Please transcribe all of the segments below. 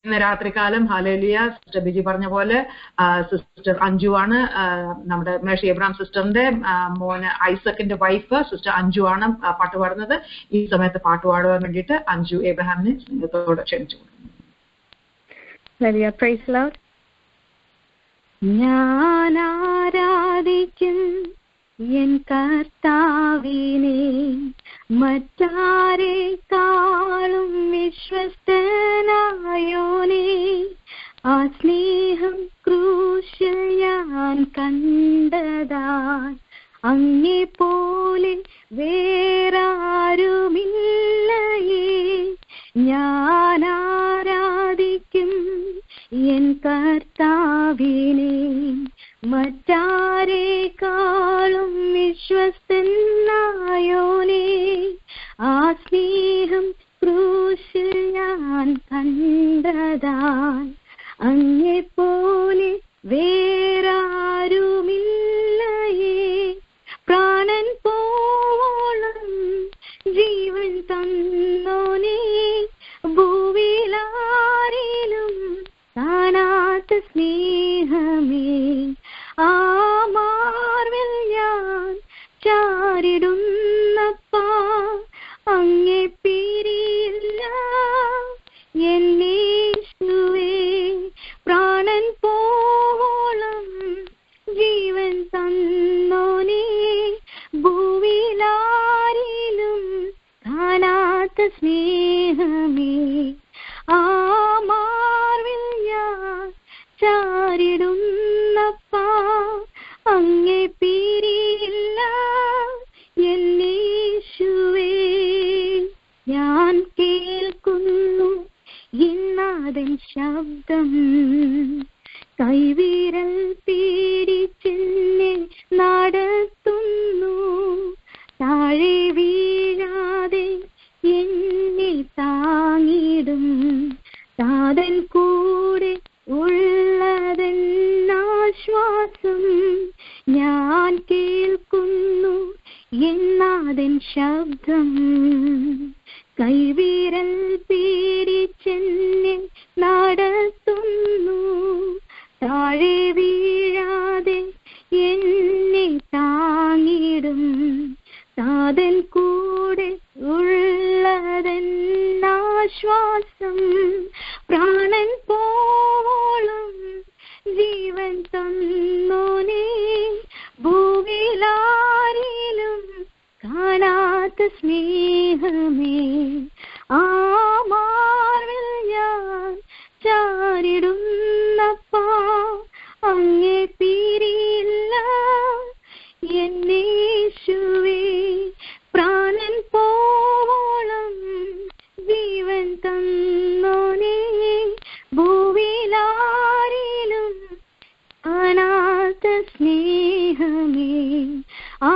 ഇന്ന് രാത്രികാലം hallelujah. Sister Biji പറഞ്ഞ പോലെ സിസ്റ്റർ അഞ്ജു ആണ് നമ്മുടെ മേഴ്സി എബ്രഹാം സിസ്റ്ററിന്റെ മോന് ഐസക്കിന്റെ വൈഫ് സിസ്റ്റർ അഞ്ജു ആണ് പാട്ട് പാടുന്നത്. ഈ സമയത്ത് പാട്ട് പാടുവാൻ വേണ്ടിയിട്ട് അഞ്ജു എബ്രഹാമിനെ സ്നേഹത്തോടെ ക്ഷണിച്ചു. ഞാൻ ആരാധിക്കും എൻ കർത്താവിനെ, മറ്റാരെക്കാളും വിശ്വസ്തനായോനെ. ആ സ്നേഹം ക്രൂശിൽ ഞാൻ കണ്ടതാൽ അങ്ങേ പോലെ വേറാരുമില്ലയേ. ഞാൻ ആരാധിക്കും എൻ കർത്താവിനെ, മറ്റാരെക്കാളും വിശ്വസ്തനായോനെ. ആ സ്നേഹം ക്രൂശിൽ ഞാൻ കണ്ടതാൽ അങ്ങെപ്പോലെ വേറാരുമില്ലയേ. പ്രാണൻ പോവോളം ജീവൻ തന്നോനെ, ഭൂവിലാരിലും കാണാത്ത സ്നേഹമേ. ആ മാർവിൽ ഞാൻ ചാരിടുന്നപ്പാ, അങ്ങേ പിരിയില്ല എന്നേശുവേ. പ്രാണൻ പോവോളം ജീവൻ തന്നോനെ, ഭൂവിലാരിലും കാണാത്ത സ്നേഹമേ. ആ മാർവിൽ ഞാൻ ചാരിടുന്നപ്പാ, അങ്ങേ പിരിയില്ല എന്നേശുവേ. ഞാൻ കേൾക്കുന്നു ഇന്നാദൻ ശബ്ദം, കൈവിരൽ പിടിച്ചെന്നെ നടത്തുന്നു. താഴെ വീഴാതെ എന്നെ താങ്ങിടും താതൻ കൂടെ ഉള്ളതെന്നാശ്വാസം. ഞാൻ കേൾക്കുന്നു എന്നാദൻ ശബ്ദം, കൈവിരൽ പിടിച്ചെന്നെ നടത്തുന്നു. താഴെ വീഴാതെ എന്നെ താങ്ങിടും താതൻ കൂടെ ഉള്ളതെന്നാശ്വാസം. പ്രാണൻ പോവോളം ജീവൻ തന്നോനെ, ഭൂവിലാരിലും കാണാത്ത സ്നേഹമേ. ആ മാർവിൽ ഞാൻ ചാരിടുന്നപ്പാ, അങ്ങേ പിരിയില്ല എന്നേശുവേ. പ്രാണൻ പോവോളം ജീവൻ തന്നോനെ, ഭൂവിലാരിലും കാണാത്ത സ്നേഹമേ. ആ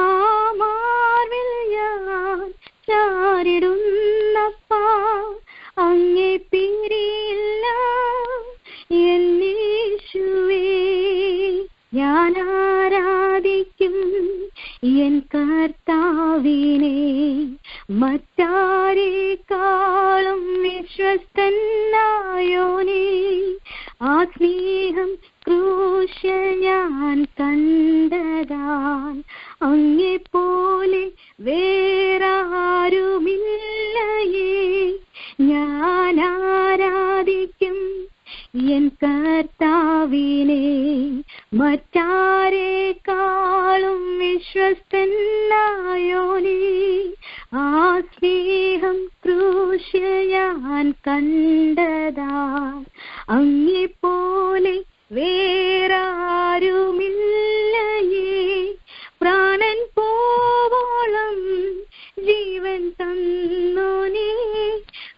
മാർവിൽ ഞാൻ ചാരിടുന്നപ്പാ, അങ്ങേ പിരിയില്ല എന്നേശുവേ. ഞാൻ ആരാധിക്കും എൻ കർത്താവിനെ, മറ്റാരെക്കാളും വിശ്വസ്തനായോനെ. ആ സ്നേഹം ക്രൂശിൽ ഞാൻ കണ്ടതാൽ അങ്ങെപ്പോലെ വേറാരുമില്ലയേ. ഞാൻ ആരാധിക്കും എൻ കർത്താവിനെ, മറ്റാരെക്കാളും വിശ്വസ്തനായോനെ. ആ സ്നേഹം ക്രൂശിൽ ഞാൻ കണ്ടതാൽ അങ്ങെപ്പോലെ വേറാരുമില്ലയേ. പ്രാണൻ പോവോളം ജീവൻ തന്നോനെ,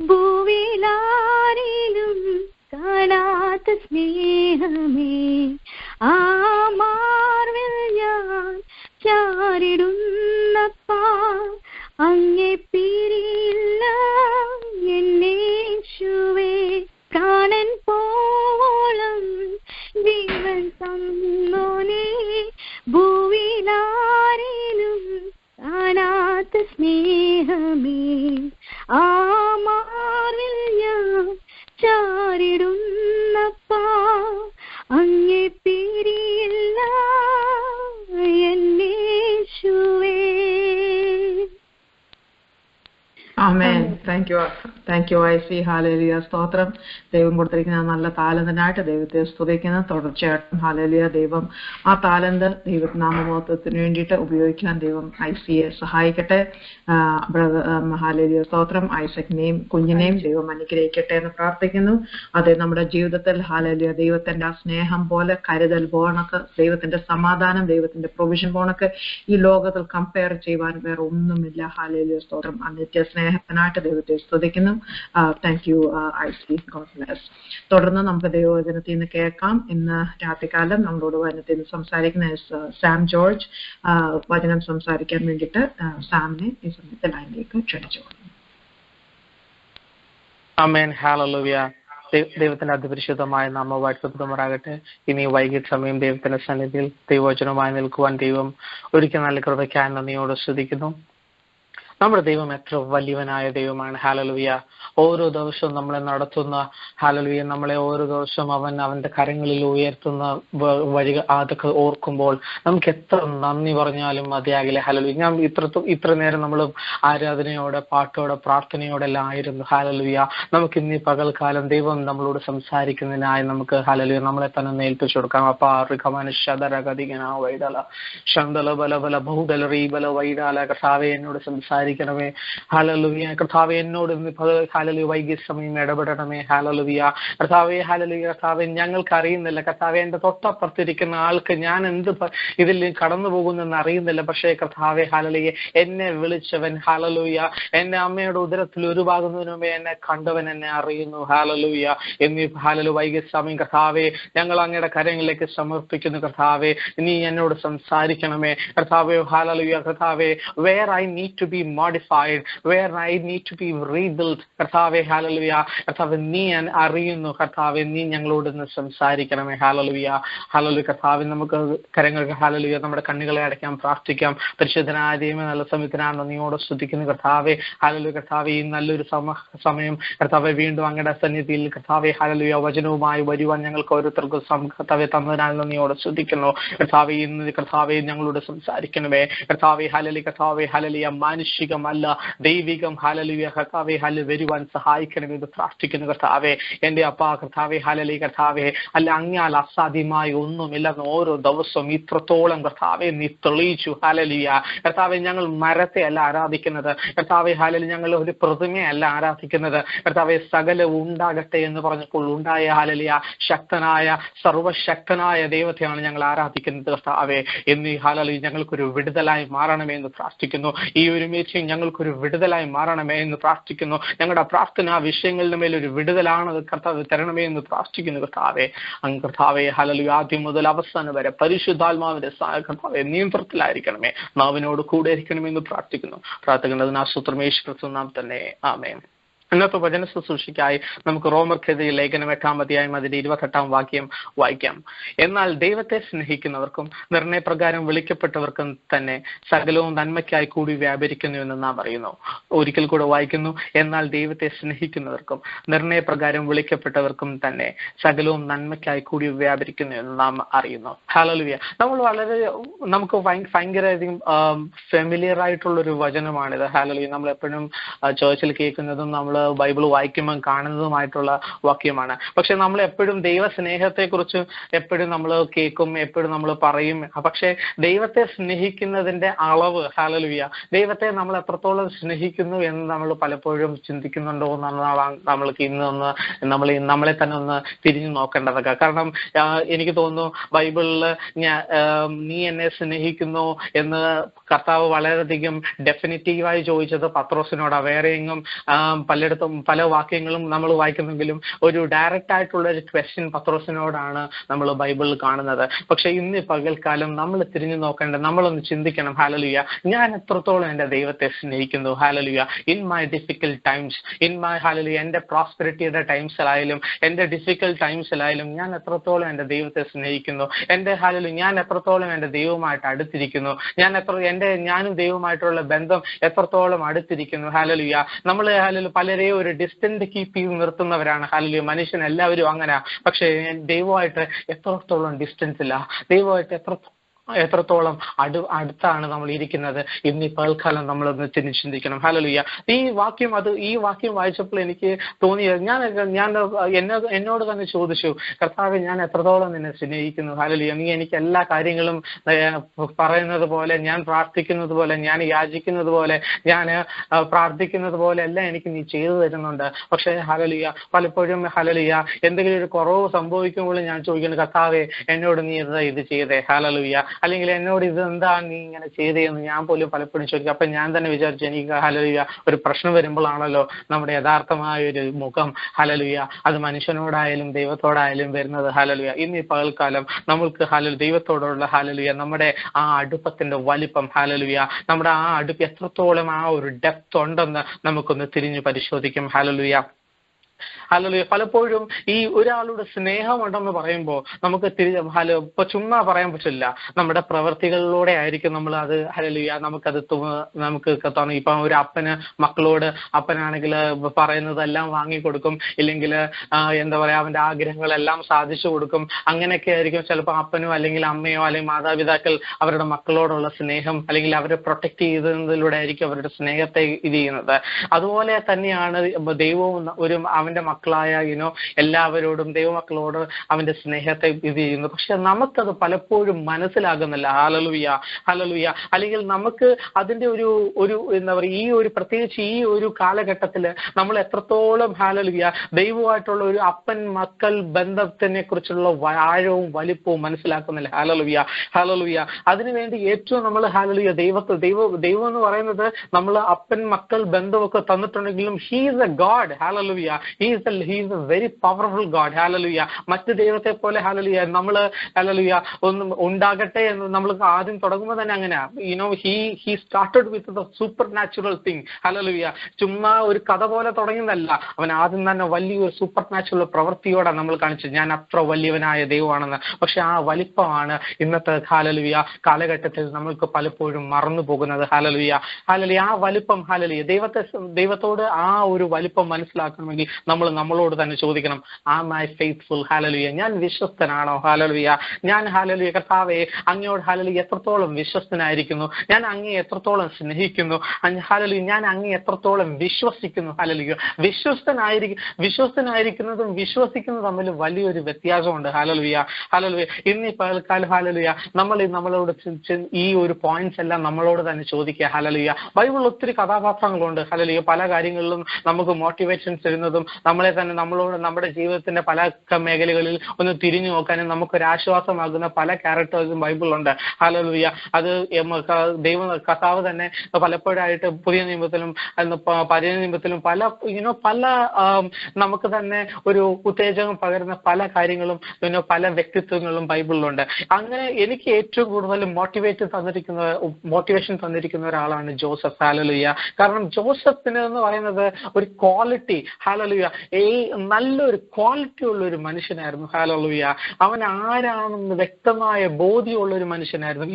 ഭൂവിലാരിലും കാണാത്ത സ്നേഹമേ. ആ മാർവിൽ ഞാൻ ചാരിടുന്നപ്പാ, അങ്ങേ പിരിയില്ല എന്നേശുവേ. പ്രാണൻ പോവോളം ജീവൻ തന്നോനെ, ഭൂവിലാരിലും കാണാത്ത സ്നേഹമേ. ആ മാറിൽ ഞാൻ ചാരിടും താങ്ക് യു ഐസി. ഹല്ലേലൂയ. സ്തോത്രം. ദൈവം കൊടുത്തിരിക്കുന്ന നല്ല താലന്തിനായിട്ട് ദൈവത്തെ സ്തുതിക്കുന്നു. തുടർച്ചയായിട്ടും ഹല്ലേലൂയ ദൈവം ആ താലന്ത് ദൈവനാമമഹത്വത്തിന് വേണ്ടിയിട്ട് ഉപയോഗിക്കാൻ ദൈവം ഐസിയെ സഹായിക്കട്ടെ. ഹല്ലേലൂയ. സ്തോത്രം. ഐസക്കിനെയും കുഞ്ഞിനെയും ദൈവം അനുഗ്രഹിക്കട്ടെ എന്ന് പ്രാർത്ഥിക്കുന്നു. അതെ, നമ്മുടെ ജീവിതത്തിൽ ഹല്ലേലൂയ ദൈവത്തിന്റെ ആ സ്നേഹം പോലെ, കരുതൽ പോണക്ക്, ദൈവത്തിന്റെ സമാധാനം, ദൈവത്തിന്റെ പ്രൊവിഷൻ പോണക്ക് ഈ ലോകത്തിൽ കമ്പയർ ചെയ്യുവാൻ വേറെ ഒന്നുമില്ല. ഹല്ലേലൂയ. സ്തോത്രം. നിത്യ സ്നേഹത്തിനായിട്ട് ദൈവത്തെ സ്തുതിക്കുന്നു. താങ്ക് യു ഐസി. God bless. തുടർന്ന് നമുക്ക് ദൈവവചനത്തിൽ നിന്ന് കേൾക്കാം. ഇന്ന് രാത്രികാലം നമ്മളോട് വചനത്തിൽ നിന്ന് സംസാരിക്കുന്ന സാം ജോർജ് വചനം സംസാരിക്കാൻ വേണ്ടിയിട്ട് സാമിനെ ഈ സമയത്ത് ലൈനിലേക്ക് ക്ഷണിച്ചു. ആമേൻ. ഹല്ലേലൂയ. ദൈവത്തിന്റെ അതിപരിശുദ്ധമായ നാമം വാഴ്ത്തപ്പെടുമാറാകട്ടെ. ഇനി വൈകിട്ട് സമയം ദൈവത്തിന്റെ സന്നിധിയിൽ ദൈവവചനമായി നിൽക്കുവാൻ ദൈവം ഒരിക്കൽ നല്ല കൃപയ്ക്കായി നന്ദിയോട് സ്തുതിക്കുന്നു. നമ്മുടെ ദൈവം എത്ര വലിയവനായ ദൈവമാണ്. ഹല്ലേലൂയ. ഓരോ ദിവസവും നമ്മളെ നടത്തുന്ന, ഹല്ലേലൂയ, നമ്മളെ ഓരോ ദിവസവും അവന്റെ കരങ്ങളിൽ ഉയർത്തുന്ന വഴി അതൊക്കെ ഓർക്കുമ്പോൾ നമുക്ക് എത്ര നന്ദി പറഞ്ഞാലും മതിയാകില്ല. ഹല്ലേലൂയ. ഞാൻ ഇത്ര നേരം നമ്മൾ ആരാധനയോടെ, പാട്ടോടെ, പ്രാർത്ഥനയോടെല്ലാം ആയിരുന്നു. ഹല്ലേലൂയ. നമുക്ക് ഇന്ന് പകൽക്കാലം ദൈവം നമ്മളോട് സംസാരിക്കുന്നതിനായി നമുക്ക് ഹല്ലേലൂയ നമ്മളെ തന്നെ ഒന്ന് ഏൽപ്പിച്ചു കൊടുക്കാം. കർത്താവേ എന്നോട് സംസാരിക്കണമേ. ഹല്ലേലൂയ. കർത്താവേ എന്നോട് ഹല്ലേലൂയ വൈകിയ സമയം ഇടപെടണമേ. ഹല്ലേലൂയ. കർത്താവേ ഹല്ലേലൂയ. കർത്താവേ ഞങ്ങൾക്ക് അറിയുന്നില്ല കർത്താവേ, എന്റെ തൊട്ടപ്പുറത്തിരിക്കുന്ന ആൾക്ക് ഞാൻ എന്ത് ഇതിൽ കടന്നു പോകുന്നെന്ന് അറിയുന്നില്ല. പക്ഷേ കർത്താവേ ഹല്ലേലൂയ എന്നെ വിളിച്ചവൻ, ഹല്ലേലൂയ, എന്റെ അമ്മയുടെ ഉദരത്തിൽ ഉരുവാകുന്നതിന് മുമ്പേ എന്നെ കണ്ടവൻ എന്നെ അറിയുന്നു. ഹല്ലേലൂയ. എന്നീ ഹല്ലേലൂയ വൈകിയ സമയം കർത്താവേ ഞങ്ങൾ അങ്ങയുടെ കരങ്ങളിലേക്ക് സമർപ്പിക്കുന്നു. കർത്താവേ നീ എന്നോട് സംസാരിക്കണമേ. കർത്താവേ ഹല്ലേലൂയ. കർത്താവേ where I need to be modified, where I need to be rebuilt, കർത്താവേ ഹല്ലേലൂയ. കർത്താവേ നീ അറിയുന്നു. കർത്താവേ നീ ഞങ്ങളോട് ഇന്ന് സംസാരിക്കണമേ. ഹല്ലേലൂയ. ഹല്ലേലൂയ. കർത്താവേ നമുക്ക് കരങ്ങൾക്ക് ഹല്ലേലൂയ നമ്മുടെ കണ്ണുകളെ അടയ്ക്കാം, പ്രാർത്ഥിക്കാം. പരിശുദ്ധനായ ദൈവമേ നല്ല സമയത്തിനാണ് നന്ദിയോടെ സ്തുതിക്കുന്നു. കർത്താവേ ഹല്ലേലൂയ. കർത്താവേ ഈ നല്ലൊരു സമയം കർത്താവേ വീണ്ടും അങ്ങയുടെ സന്നിധിയിൽ കർത്താവേ ഹല്ലേലൂയ വചനവുമായി വരുവാൻ ഞങ്ങൾക്ക് ഓരോരുത്തർക്കും കർത്താവേ തന്നതിനാൽ നന്ദിയോടെ സ്തുതിക്കുന്നു. കർത്താവേ ഇന്ന് കർത്താവേ ഞങ്ങളോട് സംസാരിക്കണമേ. കർത്താവേ ഹല്ലേലൂയ. കർത്താവേ ഹല്ലേലൂയ മാനുഷികമല്ല ദൈവികം ഹല്ലേലൂയ കർത്താവേ ഹല്ലേലൂയ വരുവാൻ സഹായിക്കണമെന്ന് പ്രാർത്ഥിക്കുന്നു. കർത്താവേ എന്റെ അപ്പാ കർത്താവേ ഹല്ലേലൂയ. കർത്താവേ അല്ല അങ്ങാൽ അസാധ്യമായി ഒന്നുമില്ലെന്ന് ഓരോ ദിവസവും ഇത്രത്തോളം കർത്താവേ നീ തെളിയിച്ചു. ഹല്ലേലൂയ. കർത്താവേ ഞങ്ങൾ മരത്തെ അല്ല ആരാധിക്കുന്നത്. കർത്താവേ ഹല്ലേലൂയ ഞങ്ങൾ ഒരു പ്രതിമയല്ല ആരാധിക്കുന്നത്. കർത്താവേ സകലവും ഉണ്ടാകട്ടെ എന്ന് പറഞ്ഞപ്പോൾ ഉണ്ടായ ഹല്ലേലൂയ ശക്തനായ സർവശക്തനായ ദൈവത്തെയാണ് ഞങ്ങൾ ആരാധിക്കുന്നത്. കർത്താവേ എന്നീ ഹല്ലേലൂയ ഞങ്ങൾക്കൊരു വിടുതലായി മാറണമേ എന്ന് പ്രാർത്ഥിക്കുന്നു. ഈ ഒരു മീറ്റിംഗ് ഞങ്ങൾക്കൊരു വിടുതലായി മാറണമേ എന്ന് പ്രാർത്ഥിക്കുന്നു. ഞങ്ങളുടെ പ്രാർത്ഥന വിഷയങ്ങളുടെ മേലൊരു വിടുതലാണ് കർത്താവ് തരണമേ എന്ന് പ്രാർത്ഥിക്കുന്നു. കർത്താവേ അങ്ങ് കർത്താവേ ഹല്ലേലൂയ ആദ്യം മുതൽ അവസാനം വരെ പരിശുദ്ധാത്മാവിന്റെ കർത്താവേ നിയന്ത്രണത്തിലായിരിക്കണമേ. നാവിനോട് കൂടെ ഇരിക്കണമെന്ന് പ്രാർത്ഥിക്കുന്നു. പ്രാർത്ഥിക്കുന്നത് ആസൂത്രം യേശു ക്രിസ്തു നാം തന്നെ. ആമേൻ. ഇന്നത്തെ വചന ശുശ്രൂഷയ്ക്കായി നമുക്ക് റോമർക്കെതിരെ ലേഖനം 8-ാം അധ്യായം അതിന്റെ 28-ാം വാക്യം വായിക്കാം. എന്നാൽ ദൈവത്തെ സ്നേഹിക്കുന്നവർക്കും നിർണയപ്രകാരം വിളിക്കപ്പെട്ടവർക്കും തന്നെ സകലവും നന്മയ്ക്കായി കൂടി വ്യാപരിക്കുന്നു എന്ന് നാം അറിയുന്നു. ഒരിക്കൽ കൂടെ വായിക്കുന്നു. എന്നാൽ ദൈവത്തെ സ്നേഹിക്കുന്നവർക്കും നിർണയപ്രകാരം വിളിക്കപ്പെട്ടവർക്കും തന്നെ സകലവും നന്മയ്ക്കായി കൂടി വ്യാപരിക്കുന്നു എന്ന് നാം അറിയുന്നു. ഹല്ലേലൂയ. നമുക്ക് ഭയങ്കരധികം ഫെമിലിയർ ആയിട്ടുള്ളൊരു വചനമാണിത്. ഹല്ലേലൂയ. നമ്മളെപ്പോഴും ചേർച്ചിൽ കേൾക്കുന്നതും നമ്മൾ ബൈബിൾ വായിക്കുമ്പോൾ കാണുന്നതുമായിട്ടുള്ള വാക്യമാണ്. പക്ഷെ നമ്മൾ എപ്പോഴും ദൈവ സ്നേഹത്തെ കുറിച്ച് എപ്പോഴും നമ്മൾ കേൾക്കും, എപ്പോഴും നമ്മൾ പറയും. പക്ഷെ ദൈവത്തെ സ്നേഹിക്കുന്നതിന്റെ അളവ്, ഹല്ലേലൂയ, ദൈവത്തെ നമ്മൾ എത്രത്തോളം സ്നേഹിക്കുന്നു എന്ന് നമ്മൾ പലപ്പോഴും ചിന്തിക്കുന്നുണ്ടോ എന്നാണ് നമ്മൾക്ക് ഇന്ന് നമ്മളെ തന്നെ ഒന്ന് തിരിഞ്ഞു നോക്കേണ്ടതൊക്കെ. കാരണം എനിക്ക് തോന്നുന്നു ബൈബിളിൽ നീ എന്നെ സ്നേഹിക്കുന്നു എന്ന് കർത്താവ് വളരെയധികം ഡെഫിനിറ്റീവായി ചോദിച്ചത് പത്രോസിനോടാ. വേറെ എങ്ങും പലയിടത്തും പല വാക്യങ്ങളും നമ്മൾ വായിക്കുന്നെങ്കിലും ഒരു ഡയറക്റ്റ് ആയിട്ടുള്ള ഒരു ക്വസ്റ്റ്യൻ പത്രോസിനോടാണ് നമ്മൾ ബൈബിളിൽ കാണുന്നത്. പക്ഷെ ഇന്ന് പകൽക്കാലം നമ്മൾ തിരിഞ്ഞു നോക്കേണ്ടത്, നമ്മളൊന്ന് ചിന്തിക്കണം. ഹല്ലേലൂയ, ഞാൻ എത്രത്തോളം എൻ്റെ ദൈവത്തെ സ്നേഹിക്കുന്നു. Hallelujah, in my difficult times, hallelujah, എൻ്റെ പ്രോസ്പെരിറ്റിയുടെ ടൈംസിലായാലും എൻ്റെ ഡിഫിക്കൽട്ട് ടൈംസിലായാലും ഞാൻ എത്രത്തോളം എൻ്റെ ദൈവത്തെ സ്നേഹിക്കുന്നു. ഹല്ലേലൂയ, ഞാൻ എത്രത്തോളം എൻ്റെ ദൈവവുമായിട്ട് അടുത്തിരിക്കുന്നു. ഞാനും ദൈവവുമായിട്ടുള്ള ബന്ധം എത്രത്തോളം അടുത്തിരിക്കുന്നു. ഹല്ലേലൂയ, നമ്മൾ പലരെയും ഒരു ഡിസ്റ്റന്റ് കീപ്പ് ചെയ്ത് നിർത്തുന്നവരാണ്. ഹല്ലേലൂയ, മനുഷ്യൻ എല്ലാവരും അങ്ങനെ. പക്ഷെ ദൈവമായിട്ട് എത്രത്തോളം ഡിസ്റ്റൻസ് ഇല്ല, ദൈവമായിട്ട് എത്രത്തോളം അടുത്താണ് നമ്മൾ ഇരിക്കുന്നത് ഇന്ന് ഈ പകൽക്കാലം നമ്മളൊന്ന് ചിന്തിക്കണം. ഹല്ലേലൂയ. ഈ വാക്യം വായിച്ചപ്പോൾ എനിക്ക് തോന്നിയത്, ഞാൻ എന്നോട് തന്നെ ചോദിച്ചു, കർത്താവേ ഞാൻ എത്രത്തോളം നിന്നെ സ്നേഹിക്കുന്നു. ഹല്ലേലൂയ. നീ എനിക്ക് എല്ലാ കാര്യങ്ങളും പറയുന്നത് പോലെ, ഞാൻ പ്രാർത്ഥിക്കുന്നത് പോലെ, ഞാൻ യാചിക്കുന്നത് പോലെ, ഞാൻ പ്രാർത്ഥിക്കുന്നത് പോലെ എല്ലാം എനിക്ക് നീ ചെയ്തു തരുന്നുണ്ട്. പക്ഷേ ഹല്ലേലൂയ, പലപ്പോഴും ഹല്ലേലൂയ എന്തെങ്കിലും ഒരു കുറവ് സംഭവിക്കുമ്പോൾ ഞാൻ ചോദിക്കുന്നു, കർത്താവേ എന്നോട് നീ ഇത് ചെയ്തേ. ഹല്ലേലൂയ. അല്ലെങ്കിൽ എന്നോട് ഇത് എന്താ നീ ഇങ്ങനെ ചെയ്തേന്ന് ഞാൻ പോലും പലപ്പോഴും ചോദിക്കും. അപ്പൊ ഞാൻ തന്നെ വിചാരിച്ചു, എനിക്ക് ഹല്ലേലൂയ ഒരു പ്രശ്നം വരുമ്പോഴാണല്ലോ നമ്മുടെ യഥാർത്ഥമായ ഒരു മുഖം ഹല്ലേലൂയ അത് മനുഷ്യനോടായാലും ദൈവത്തോടായാലും വരുന്നത്. ഹല്ലേലൂയ. ഇന്ന് ഈ പകൽക്കാലം നമ്മൾക്ക് ഹല്ലേലൂയ ദൈവത്തോടുള്ള ഹല്ലേലൂയ നമ്മുടെ ആ അടുപ്പത്തിന്റെ വലിപ്പം, ഹല്ലേലൂയ നമ്മുടെ ആ അടുപ്പ് എത്രത്തോളം ആ ഒരു ഡെപ്ത് ഉണ്ടെന്ന് നമുക്കൊന്ന് തിരിഞ്ഞു പരിശോധിക്കും. ഹല്ലേലൂയ. ഹല്ലേലൂയ. പലപ്പോഴും ഈ ഒരാളുടെ സ്നേഹമുണ്ടെന്ന് പറയുമ്പോൾ നമുക്ക് ഇപ്പൊ ചുമ്മാ പറയാൻ പറ്റില്ല. നമ്മുടെ പ്രവൃത്തികളിലൂടെ ആയിരിക്കും നമ്മൾ അത് ഹല്ലേലൂയ നമുക്ക് തോന്നും. ഇപ്പൊ ഒരു അപ്പന് മക്കളോട്, അപ്പനാണെങ്കിൽ പറയുന്നതെല്ലാം വാങ്ങിക്കൊടുക്കും, ഇല്ലെങ്കിൽ എന്താ പറയാ അവന്റെ ആഗ്രഹങ്ങളെല്ലാം സാധിച്ചു കൊടുക്കും. അങ്ങനെയൊക്കെ ആയിരിക്കും ചിലപ്പോൾ അപ്പനോ അല്ലെങ്കിൽ അമ്മയോ അല്ലെങ്കിൽ മാതാപിതാക്കൾ അവരുടെ മക്കളോടുള്ള സ്നേഹം, അല്ലെങ്കിൽ അവരെ പ്രൊട്ടക്ട് ചെയ്യുന്നതിലൂടെ ആയിരിക്കും അവരുടെ സ്നേഹത്തെ ഇത് ചെയ്യുന്നത്. അതുപോലെ തന്നെയാണ് ദൈവവും അവന്റെ മക്കളായ എല്ലാവരോടും, ദൈവമക്കളോട് അവന്റെ സ്നേഹത്തെ ഇത് ചെയ്യുന്നു. പക്ഷെ നമുക്കത് പലപ്പോഴും മനസ്സിലാകുന്നില്ല. ഹല്ലേലൂയ. ഹല്ലേലൂയ. അല്ലെങ്കിൽ നമുക്ക് അതിന്റെ ഒരു എന്താ പറയുക, ഈ ഒരു പ്രത്യേകിച്ച് ഈ ഒരു കാലഘട്ടത്തില് നമ്മൾ എത്രത്തോളം ഹല്ലേലൂയ ദൈവമായിട്ടുള്ള ഒരു അപ്പൻ മക്കൾ ബന്ധത്തിനെ കുറിച്ചുള്ള ആഴവും വലിപ്പവും മനസ്സിലാക്കുന്നില്ല. ഹല്ലേലൂയ. ഹല്ലേലൂയ. അതിനുവേണ്ടി ഏറ്റവും നമ്മൾ ഹല്ലേലൂയ ദൈവം എന്ന് പറയുന്നത് നമ്മൾ അപ്പൻ മക്കൾ ബന്ധമൊക്കെ തന്നിട്ടുണ്ടെങ്കിലും he is a God. Hallelujah. He is a very powerful God. Hallelujah. മറ്റ് ദൈവത്തെ പോലെ ഹല്ലേലൂയ നമ്മള് ഹല്ലേലൂയ ഒന്നും ഉണ്ടാകട്ടെ എന്ന് നമ്മൾ ആദ്യം തുടങ്ങുമ്പോൾ തന്നെ അങ്ങനെയാ. He started with the super natural thing. Hallelujah. ചുമ്മാ ഒരു കഥ പോലെ തുടങ്ങുന്നതല്ല. അവൻ ആദ്യം തന്നെ വലിയൊരു സൂപ്പർ നാച്ചുറൽ പ്രവൃത്തിയോടെ നമ്മൾ കാണിച്ചു, ഞാൻ അത്ര വലിയവനായ ദൈവമാണെന്ന്. പക്ഷെ ആ വലിപ്പമാണ് ഇന്നത്തെ ഹല്ലേലൂയ കാലഘട്ടത്തിൽ നമ്മൾക്ക് പലപ്പോഴും മറന്നു പോകുന്നത്. ഹല്ലേലൂയ. ഹല്ലേലൂയ. ആ വലിപ്പം ഹല്ലേലൂയ ദൈവത്തോട് ആ ഒരു വലിപ്പം മനസ്സിലാക്കണമെങ്കിൽ നമ്മളോട് തന്നെ ചോദിക്കണം, ആം ഐ ഫെയ്ത്ത്ഫുൾ? ഹല്ലേലൂയ. ഞാൻ വിശ്വസ്തനാണോ? ഹല്ലേലൂയ. ഞാൻ ഹല്ലേലൂയ കർത്താവേ അങ്ങയോട് ഹല്ലേലൂയ എത്രത്തോളം വിശ്വസ്തനായിരിക്കുന്നു, ഞാൻ അങ്ങയെ എത്രത്തോളം സ്നേഹിക്കുന്നു, ഹല്ലേലൂയ ഞാൻ അങ്ങയെ എത്രത്തോളം വിശ്വസിക്കുന്നു. ഹല്ലേലൂയ. വിശ്വസ്തനായിരിക്കുന്നതും വിശ്വസിക്കുന്നതും തമ്മിൽ വലിയൊരു വ്യത്യാസമുണ്ട്. ഹല്ലേലൂയ. ഹല്ലേലൂയ. ഇന്ന് ഈ പകൽക്കാലം ഹല്ലേലൂയ നമ്മളോട് ഈ ഒരു പോയിന്റ്സ് എല്ലാം നമ്മളോട് തന്നെ ചോദിക്കുക. ഹല്ലേലൂയ. ബൈബിളിൽ ഒത്തിരി കഥാപാത്രങ്ങളുണ്ട്. ഹല്ലേലൂയ. പല കാര്യങ്ങളിലും നമുക്ക് മോട്ടിവേഷൻസ് തരുന്നതും നമ്മളെ തന്നെ നമ്മുടെ ജീവിതത്തിന്റെ പല മേഖലകളിൽ ഒന്ന് തിരിഞ്ഞു നോക്കാനും നമുക്കൊരു ആശ്വാസമാകുന്ന പല ക്യാരക്ടേഴ്സും ബൈബിളിലുണ്ട്. ഹല്ലേലൂയ. അത് കർത്താവ് തന്നെ പലപ്പോഴായിട്ട് പുതിയ നിയമത്തിലും പഴയ നിയമത്തിലും പല നമുക്ക് തന്നെ ഒരു ഉത്തേജകം പകരുന്ന പല കാര്യങ്ങളും പല വ്യക്തിത്വങ്ങളും ബൈബിളിലുണ്ട്. അങ്ങനെ എനിക്ക് ഏറ്റവും കൂടുതൽ മോട്ടിവേഷൻ തന്നിരിക്കുന്ന ഒരാളാണ് ജോസഫ്. ഹല്ലേലൂയ. കാരണം ജോസഫിന് എന്ന് പറയുന്നത് ഒരു ക്വാളിറ്റി, ഹല്ലേലൂയ നല്ലൊരു ക്വാളിറ്റി ഉള്ള ഒരു മനുഷ്യനായിരുന്നു. ഹല്ലേലൂയ. അവൻ ആരാണെന്ന് വ്യക്തമായ ബോധ്യമുള്ള ഒരു മനുഷ്യനായിരുന്നു.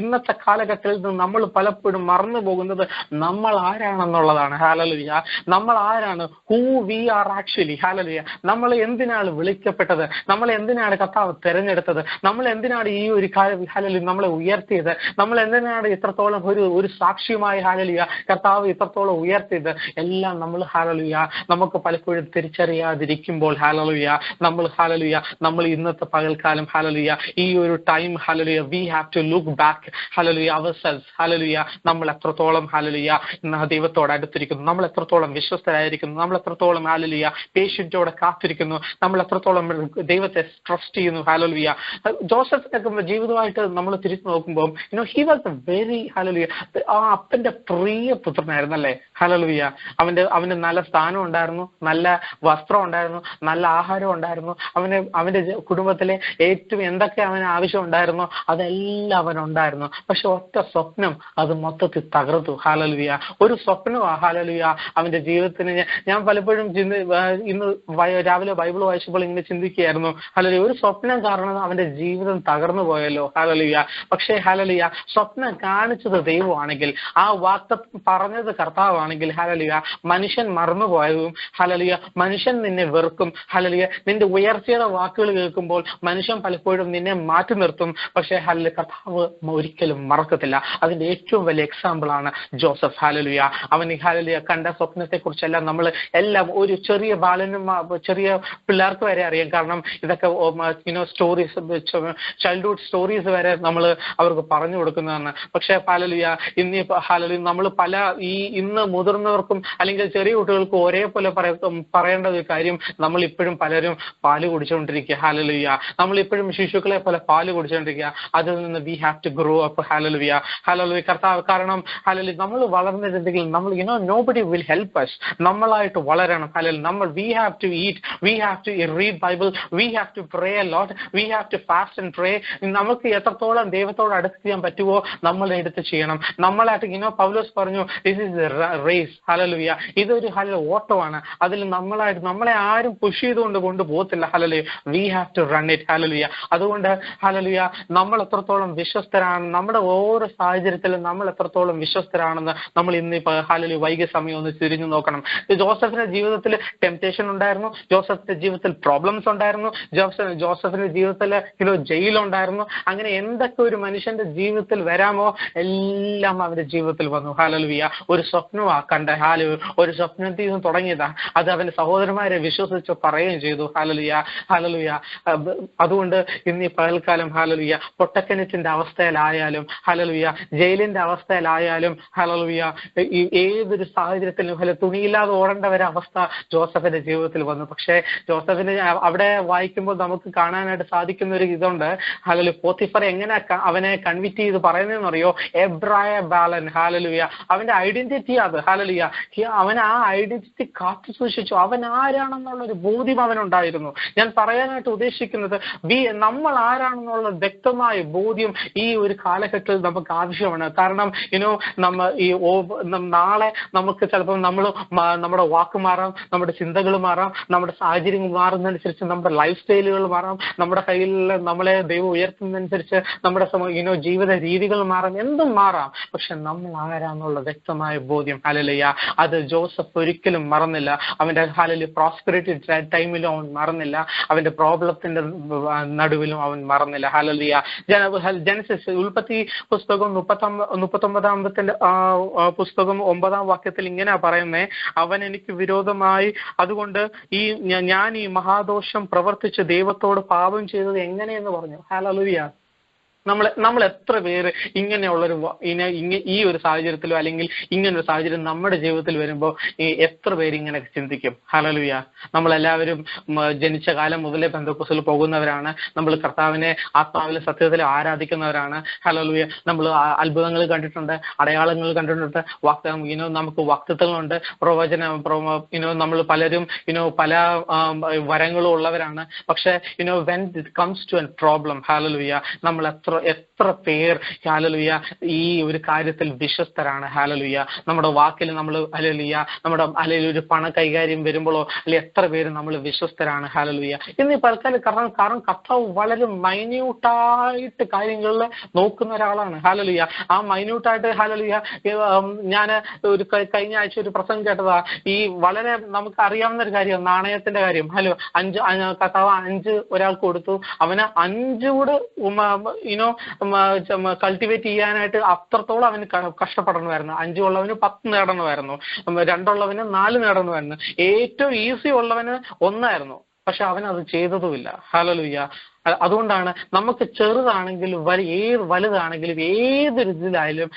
ഇന്നത്തെ കാലഘട്ടത്തിൽ നിന്ന് നമ്മൾ പലപ്പോഴും മറന്നു പോകുന്നത് നമ്മൾ ആരാണെന്നുള്ളതാണ്. ഹല്ലേലൂയ. നമ്മൾ ആരാണ്, who V are actually. Hallelujah. നമ്മൾ എന്തിനാണ് വിളിക്കപ്പെട്ടത്, നമ്മൾ എന്തിനാണ് കർത്താവ് തിരഞ്ഞെടുത്തത്, നമ്മൾ എന്തിനാണ് ഈ ഒരു ഹല്ലേലൂയ നമ്മളെ ഉയർത്തിയത്, നമ്മൾ എന്തിനാണ് ഇത്രത്തോളം ഒരു സാക്ഷിയുമായി ഹല്ലേലൂയ കർത്താവ് ഇത്രത്തോളം ഉയർത്തിയത്, എല്ലാം നമ്മൾ ഹല്ലേലൂയ നമുക്ക് പലപ്പോഴും തിരിച്ചറിയാതിരിക്കുമ്പോൾ ഹല്ലേലൂയ നമ്മൾ ഇന്നത്തെ പകൽക്കാലം ഹല്ലേലൂയ ഈ ഒരു time hallelujah we have to look back hallelujah ourselves. Hallelujah നമ്മൾ എത്രത്തോളം ഹല്ലേലൂയ ദൈവത്തോട് അടുത്തിരിക്കുന്നു, നമ്മൾ എത്രത്തോളം വിശ്വസ്തരായിരിക്കുന്നു, നമ്മൾ എത്രത്തോളം ഹല്ലേലൂയ പേഷ്യന്റോടെ കാത്തിരിക്കുന്നു, നമ്മൾ എത്രത്തോളം ദൈവത്തെ ട്രസ്റ്റ് ചെയ്യുന്നു. ഹല്ലേലൂയ. ജോസഫിന്റെ ജീവിതമായിട്ട് നമ്മൾ തിരിച്ചു നോക്കുമ്പോൾ he was A very hallelujah ആ അപ്പന്റെ പ്രിയ പുത്രനായിരുന്നു അല്ലേ. ഹല്ലേലൂയ. അവന് നല്ല സ്ഥാനം ഉണ്ടായിരുന്നു, നല്ല വസ്ത്രം ഉണ്ടായിരുന്നു, നല്ല ആഹാരം ഉണ്ടായിരുന്നു, അവന്റെ കുടുംബത്തിലെ ഏറ്റവും എന്തൊക്കെ അവന് ആവശ്യം ഉണ്ടായിരുന്നോ അതെല്ലാം അവനുണ്ടായിരുന്നു. പക്ഷെ ഒറ്റ സ്വപ്നം അത് മൊത്തത്തിൽ തകർത്തു. ഹല്ലേലൂയ. ഒരു സ്വപ്നം ഹല്ലേലൂയ അവന്റെ ജീവിതത്തിന് ഞാൻ പലപ്പോഴും ഇന്ന് രാവിലെ ബൈബിൾ വായിച്ചപ്പോൾ ഇങ്ങനെ ചിന്തിക്കുകയായിരുന്നു, ഹല്ലേലൂയ ഒരു സ്വപ്നം കാരണം അവന്റെ ജീവിതം തകർന്നു പോയല്ലോ. ഹല്ലേലൂയ. പക്ഷേ ഹല്ലേലൂയ സ്വപ്നം കാണിച്ചത് ദൈവമാണെങ്കിൽ, ആ വാഗ്ദത്തം പറഞ്ഞത് കർത്താവാണെങ്കിൽ ഹല്ലേലൂയ മനുഷ്യൻ മറന്നുപോയതും ഹല്ലേലൂയ മനുഷ്യൻ നിന്നെ വെറുക്കും. ഹല്ലേലൂയ നിന്റെ ഉയർച്ചയുടെ വാക്കുകൾ കേൾക്കുമ്പോൾ മനുഷ്യൻ പലപ്പോഴും നിന്നെ മാറ്റി നിർത്തും. പക്ഷേ ഹല്ലേലൂയ കർത്താവ് ഒരിക്കലും മറക്കത്തില്ല. അതിന്റെ ഏറ്റവും വലിയ എക്സാമ്പിൾ ആണ് ജോസഫ്. ഹല്ലേലൂയ അവൻ ഹല്ലേലൂയ കണ്ട സ്വപ്നത്തെ കുറിച്ചെല്ലാം നമ്മൾ എല്ലാം ഒരു ചെറിയ ബാലനും ചെറിയ പിള്ളേർക്ക് വരെ അറിയാം. കാരണം ഇതൊക്കെ സ്റ്റോറീസ്, ചൈൽഡ്ഹുഡ് സ്റ്റോറീസ് വരെ നമ്മൾ അവർക്ക് പറഞ്ഞു കൊടുക്കുന്നതാണ്. പക്ഷെ ഹല്ലേലൂയ ഹല്ലേലൂയ നമ്മൾ ഇന്ന് മുതിർന്നവർക്കും അല്ലെങ്കിൽ ചെറിയ കുട്ടികൾക്കും ഒരേപോലെ പറയേണ്ട ഒരു കാര്യം, നമ്മൾ ഇപ്പോഴും പലരും പാല് കുടിച്ചുകൊണ്ടിരിക്കുക. ഹല്ലേലൂയ നമ്മൾ ഇപ്പോഴും ശിശുക്കളെ പോലെ പാല് കുടിച്ചുകൊണ്ടിരിക്കുക. അതിൽ നിന്ന് we have to grow up. Hallelujah hallelujah കർത്താവ്. കാരണം ഹല്ലേലൂയ നമ്മൾ വളർന്നിട്ടുണ്ടെങ്കിൽ നമ്മൾ nobody will help us. നമ്മളായിട്ട് വളരണം. ഹല്ലേലൂയ നമ്മൾ we have to eat, we have to read Bible, we have to pray a lot, we have to fast and pray. നമുക്ക് എത്രത്തോളം ദൈവത്തോട് അടുത്ത് ചെയ്യാൻ പറ്റുമോ നമ്മൾ എടുത്ത് ചെയ്യണം. നമ്മളായിട്ട് പൗലോസ് പറഞ്ഞു this is a race. Hallelujah ഇതൊരു ഓട്ടമാണ്. അതിൽ നമ്മളെ ആരും പുഷ് ചെയ്തുകൊണ്ട് കൊണ്ടുപോകത്തില്ല. Hallelujah we have to run it. Hallelujah അതുകൊണ്ട് ഹല്ലേലൂയ നമ്മൾ എത്രത്തോളം വിശ്വസ്തരാണ്, നമ്മുടെ ഓരോ സാഹചര്യത്തിലും നമ്മൾ എത്രത്തോളം വിശ്വസ്തരാണെന്ന് നമ്മൾ ഇന്നിപ്പോ ഹല്ലേലൂയ വൈകിയ സമയം ഒന്ന് തിരിഞ്ഞു നോക്കണം. ജോസഫിന്റെ ജീവിതത്തിൽ ടെംപ്റ്റേഷൻ ഉണ്ടായിരുന്നു, ജോസഫിന്റെ ജീവിതത്തിൽ പ്രോബ്ലംസ് ഉണ്ടായിരുന്നു, ജോസഫിന്റെ ജീവിതത്തിൽ ജയിലുണ്ടായിരുന്നു. അങ്ങനെ എന്തൊക്കെ ഒരു മനുഷ്യന്റെ ജീവിതത്തിൽ വരാമോ എല്ലാം അവന്റെ ജീവിതത്തിൽ വന്നു. ഹല്ലേലൂയ ഒരു സ്വപ്നമാ കണ്ട. ഒരു സ്വപ്നത്തിൽ നിന്ന് തുടങ്ങിയതാ. അത് അവന്റെ സഹോദരന്മാരെ വിശ്വസിച്ച് പറയുകയും ചെയ്തു. ഹല്ലേലൂയ ഹല്ലേലൂയ അതുകൊണ്ട് ഇന്ന് ഈ പകൽക്കാലം ഹല്ലേലൂയ പൊട്ടക്കിണറ്റിന്റെ അവസ്ഥയിലായാലും ഹല്ലേലൂയ ജയിലിന്റെ അവസ്ഥയിലായാലും ഹല്ലേലൂയ ഏതൊരു സാഹചര്യത്തിലും തുണിയില്ലാതെ ഓടേണ്ട ഒരു അവസ്ഥ ജോസഫിന്റെ ജീവിതത്തിൽ വന്നു. പക്ഷേ ജോസഫിന് അവിടെ വായിക്കുമ്പോൾ നമുക്ക് കാണാനായിട്ട് സാധിക്കുന്ന ഒരു ഇതുണ്ട്. ഹല്ലേലൂയ പോത്തിഫർ എങ്ങനെ അവനെ കൺവിറ്റ് ചെയ്ത് പറയുന്നതെന്നറിയോ? എബ്രായ ബാലൻ. ഹല്ലേലൂയ അവന്റെ ഐഡന്റിറ്റി അത്. ഹല്ലേലൂയ അവൻ ആ ഐഡന്റിറ്റി കാത്തു സൂക്ഷിച്ചു. അവൻ ആരാണെന്നുള്ള ഒരു ബോധ്യം അവനുണ്ടായിരുന്നു. ഞാൻ പറയാനായിട്ട് ഉദ്ദേശിക്കുന്നത് നമ്മൾ ആരാണെന്നുള്ള വ്യക്തമായ ബോധ്യം ഈ ഒരു കാലഘട്ടത്തിൽ നമുക്ക് ആവശ്യമാണ്. കാരണം നാളെ നമുക്ക് ചിലപ്പോൾ നമ്മുടെ വാക്ക് മാറാം, നമ്മുടെ ചിന്തകൾ മാറാം, നമ്മുടെ സാഹചര്യങ്ങൾ മാറുന്നതനുസരിച്ച് നമ്മുടെ ലൈഫ് സ്റ്റൈലുകൾ മാറാം, നമ്മുടെ കയ്യിൽ നമ്മളെ ദൈവം ഉയർത്തുന്നതനുസരിച്ച് നമ്മുടെ ജീവിത രീതികൾ മാറാം, എന്തും മാറാം. പക്ഷെ നമ്മൾ ആരാന്നുള്ള വ്യക്തമായ ബോധ്യം ഹല്ലേലൂയ അത് ജോസഫ് ഒരിക്കലും മറന്നില്ല. അവന്റെ ഹല്ലേലൂയ പ്രോസ്പെരിറ്റി ടൈമിലും അവൻ മറന്നില്ല, അവന്റെ പ്രോബ്ലത്തിന്റെ നടുവിലും അവൻ മറന്നില്ല. ഹല്ലേലൂയ ജനസിസ് ഉൽപ്പത്തി പുസ്തകം 39 പുസ്തകം 9 വാക്യത്തിൽ ഇങ്ങനെ പറയുന്നേ, അവൻ എനിക്ക് വിരോധമായി, അതുകൊണ്ട് ഞാൻ ഈ മഹാദോഷം പ്രവർത്തിച്ച് ദൈവത്തോട് പാപം ചെയ്തത് എങ്ങനെയെന്ന് പറഞ്ഞു. ഹല്ലേലൂയ നമ്മൾ എത്ര പേര് ഇങ്ങനെയുള്ളൊരു ഈ ഒരു സാഹചര്യത്തിലോ അല്ലെങ്കിൽ ഇങ്ങനൊരു സാഹചര്യം നമ്മുടെ ജീവിതത്തിൽ വരുമ്പോൾ എത്ര പേര് ഇങ്ങനെ ചിന്തിക്കും? ഹല്ലേലൂയ നമ്മളെല്ലാവരും ജനിച്ച കാലം മുതലേ പെന്തക്കോസ്തിൽ പോകുന്നവരാണ്. നമ്മൾ കർത്താവിനെ ആത്മാവിലെ സത്യത്തിൽ ആരാധിക്കുന്നവരാണ്. ഹല്ലേലൂയ നമ്മൾ അത്ഭുതങ്ങൾ കണ്ടിട്ടുണ്ട്, അടയാളങ്ങൾ കണ്ടിട്ടുണ്ട്, നമുക്ക് വാഗ്ദത്തങ്ങളുണ്ട്, നമ്മൾ പലരും പല വരങ്ങളും ഉള്ളവരാണ്. പക്ഷെ when it comes to a problem hallelujah നമ്മൾ എത്ര പേർ ഹല്ലേലൂയ ഈ ഒരു കാര്യത്തിൽ വിശ്വസ്തരാണ്? ഹല്ലേലൂയ നമ്മുടെ വാക്കിൽ നമ്മൾ ഹല്ലേലൂയ നമ്മുടെ അല്ലെങ്കിൽ ഒരു പണ കൈകാര്യം വരുമ്പോഴോ അല്ലെങ്കിൽ എത്ര പേര് നമ്മൾ വിശ്വസ്തരാണ്? ഹല്ലേലൂയ ഇന്ന് പലക്കാലം കാരണം കർത്താവ് വളരെ മൈന്യൂട്ടായിട്ട് കാര്യങ്ങളിൽ നോക്കുന്ന ഒരാളാണ്. ഹല്ലേലൂയ ആ മൈന്യൂട്ടായിട്ട് ഹല്ലേലൂയ ഞാൻ ഒരു കഴിഞ്ഞ ആഴ്ച ഒരു പ്രസംഗം കേട്ടതാ. ഈ വളരെ നമുക്ക് അറിയാവുന്ന ഒരു കാര്യം, നാണയത്തിന്റെ കാര്യം. കർത്താവ് 5 ഒരാൾക്ക് കൊടുത്തു, അവന് 5 കൂടെ കൾട്ടിവേറ്റ് ചെയ്യാനായിട്ട് അത്രത്തോളം അവന് കഷ്ടപ്പെടണമായിരുന്നു. 5 ഉള്ളവന് 10 നേടണമായിരുന്നു, 2 ഉള്ളവന് 4 നേടണമായിരുന്നു, ഏറ്റവും ഈസി ഉള്ളവന് 1 ആയിരുന്നു. പക്ഷെ അവൻ അത് ചെയ്തതുമില്ല. ഹല്ലേലൂയ അതുകൊണ്ടാണ് നമുക്ക് ചെറുതാണെങ്കിലും വലുതാണെങ്കിലും ഏതൊരു ഇതിലായാലും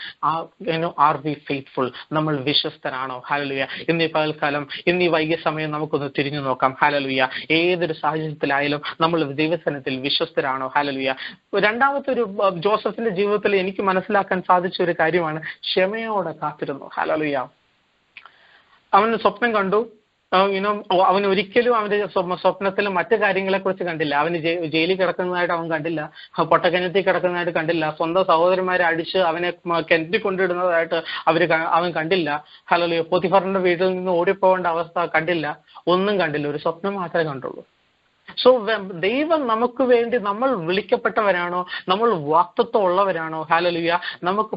ആർ വി ഫെയ്ത്ത്ഫുൾ, നമ്മൾ വിശ്വസ്തരാണോ? ഹല്ലേലൂയ ഇന്നീ പകൽക്കാലം ഇന്നീ വൈകിയ സമയം നമുക്കൊന്ന് തിരിഞ്ഞു നോക്കാം. ഹല്ലേലൂയ ഏതൊരു സാഹചര്യത്തിലായാലും നമ്മൾ ദൈവസന്നിധിയിൽ വിശ്വസ്തരാണോ? ഹല്ലേലൂയ രണ്ടാമത്തെ ഒരു ജോസഫിന്റെ ജീവിതത്തിൽ എനിക്ക് മനസ്സിലാക്കാൻ സാധിച്ച ഒരു കാര്യമാണ് ക്ഷമയോടെ കാത്തിരുന്നു. ഹല്ലേലൂയ അവൻ സ്വപ്നം കണ്ടു. അവൻ ഒരിക്കലും അവന്റെ സ്വപ്നത്തിൽ മറ്റു കാര്യങ്ങളെ കുറിച്ച് കണ്ടില്ല. അവന് ജയിലിൽ കിടക്കുന്നതായിട്ട് അവൻ കണ്ടില്ല, പൊട്ടക്കിണറ്റിൽ കിടക്കുന്നതായിട്ട് കണ്ടില്ല, സ്വന്തം സഹോദരന്മാരെ അടിച്ച് അവനെ കിണറ്റിൽ കൊണ്ടിടുന്നതായിട്ട് അവൻ കണ്ടില്ല. ഹല്ലേലൂയ പോത്തിഫറിന്റെ വീട്ടിൽ നിന്ന് ഓടിപ്പോകേണ്ട അവസ്ഥ കണ്ടില്ല, ഒന്നും കണ്ടില്ല. ഒരു സ്വപ്നം മാത്രമേ കണ്ടുള്ളൂ. സോ ദൈവം നമുക്ക് വേണ്ടി, നമ്മൾ വിളിക്കപ്പെട്ടവരാണോ, നമ്മൾ വാക്തത്വം ഉള്ളവരാണോ, ഹല്ലേലൂയ, നമുക്ക്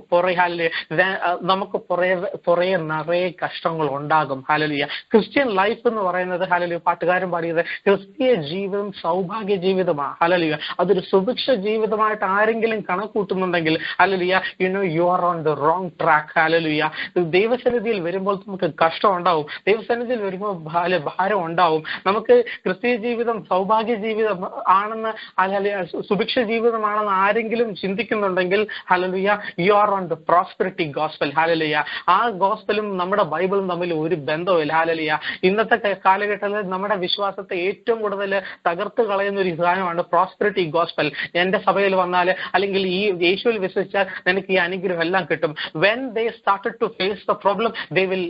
പുറകെ നിറയെ കഷ്ടങ്ങൾ ഉണ്ടാകും. ഹല്ലേലൂയ. ക്രിസ്ത്യൻ ലൈഫ് എന്ന് പറയുന്നത്, ഹല്ലേലൂയ, പാട്ടുകാരൻ പാടിയത് ക്രിസ്തീയ ജീവിതം സൗഭാഗ്യ ജീവിതമാണ്. ഹല്ലേലൂയ. അതൊരു സുഭിക്ഷ ജീവിതമായിട്ട് ആരെങ്കിലും കണക്കൂട്ടുന്നുണ്ടെങ്കിൽ, hallelujah, you are on the wrong track. Hallelujah. ദൈവസന്നിധിയിൽ വരുമ്പോൾ നമുക്ക് കഷ്ടം ഉണ്ടാവും, ദൈവസന്നിധിയിൽ വരുമ്പോൾ ഭാരം ഉണ്ടാവും. നമുക്ക് ക്രിസ്തീയ ജീവിതം സൗഭാഗ്യ ജീവിതം ആണെന്ന്, ഹല്ലേലൂയ, സുഭിക്ഷ ജീവിതമാണെന്ന് ആരെങ്കിലും ചിന്തിക്കുന്നുണ്ടെങ്കിൽ, hallelujah, you are on the prosperity gospel. Hallelujah. ആ ഗോസ്പലും നമ്മുടെ ബൈബിളും തമ്മിൽ ഒരു ബന്ധവുമില്ല. ഹല്ലേലൂയ. ഇന്നത്തെ കാലഘട്ടത്തിൽ നമ്മുടെ വിശ്വാസത്തെ ഏറ്റവും കൂടുതൽ തകർത്ത് കളയുന്ന ഒരു സാധനമാണ് പ്രോസ്പെരിറ്റി ഗോസ്പൽ. എന്റെ സഭയിൽ വന്നാൽ, അല്ലെങ്കിൽ ഈ യേശുവിൽ വിശ്വസിച്ചാൽ നിനക്ക് ഈ അനുഗ്രഹം എല്ലാം കിട്ടും. When they started to face the problem, they will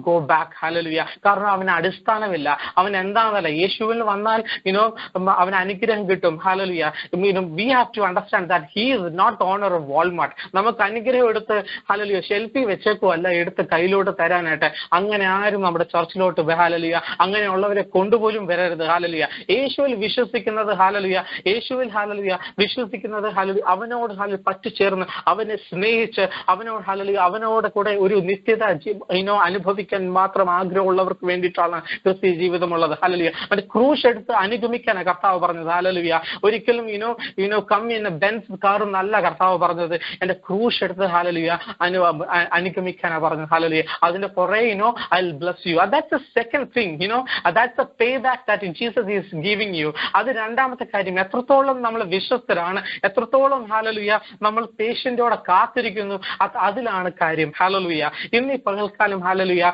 go back. Hallelujah. കാരണം അവന് അടിസ്ഥാനമില്ല. അവൻ എന്താണെന്നല്ല, യേശുവിൽ വന്നാൽ അവന് അനുഗ്രഹം കിട്ടും. Hallelujah. We have to understand that he is not owner of Walmart. നമുക്ക് അനുഗ്രഹം എടുത്ത്, ഹല്ലേലൂയ, ഷെൽഫിൽ വെച്ചേക്കോ അല്ല, എടുത്ത് കയ്യിലോട്ട് തരാനായിട്ട്. അങ്ങനെ ആരും നമ്മുടെ ചർച്ചിലോട്ട്, ഹല്ലേലൂയ, അങ്ങനെയുള്ളവരെ കൊണ്ടുപോലും വരരുത്. ഹല്ലേലൂയ. യേശുവിൽ വിശ്വസിക്കുന്നത്, ഹല്ലേലൂയ, യേശുവിൽ, ഹല്ലേലൂയ, വിശ്വസിക്കുന്നത്, ഹല്ലേലൂയ, അവനോട് പറ്റുചേർന്ന് അവനെ സ്നേഹിച്ച് അവനോട്, ഹല്ലേലൂയ, അവനോട് കൂടെ ഒരു നിത്യത അനുഭവിക്കാൻ മാത്രം ആഗ്രഹമുള്ളവർക്ക് വേണ്ടിയിട്ടാണ് ക്രിസ്തീയ ജീവിതമുള്ളത്. ഹല്ലേലൂയ. മറ്റേ ക്രൂശ് എടുത്ത് അനുഗമിക്കാനാണ് കർത്താവ് പറഞ്ഞത്. ഹല്ലേലൂയ. ഒരിക്കലും കം ഇൻ ബെൻസ് കാർ എന്നല്ല കർത്താവ് പറഞ്ഞത്. എന്റെ ക്രൂശ് എടുത്ത്, ഹല്ലേലൂയ, അനുഗമിക്കാനാണ് പറഞ്ഞത്. ഹല്ലേലൂയ. അതിന്റെ പുറകെ I will bless you. That's the second thing. That's the pay back that Jesus is giving you. അത് രണ്ടാമത്തെ കാര്യം. എത്രത്തോളം നമ്മൾ വിശ്വസ്തരാണ്, എത്രത്തോളം, ഹല്ലേലൂയ, നമ്മൾ പേഷ്യന്റോടെ കാത്തിരിക്കുന്നു, അതിലാണ് കാര്യം. ഹല്ലേലൂയ. ഇന്ന് ഈ പകൽക്കാലം, hallelujah,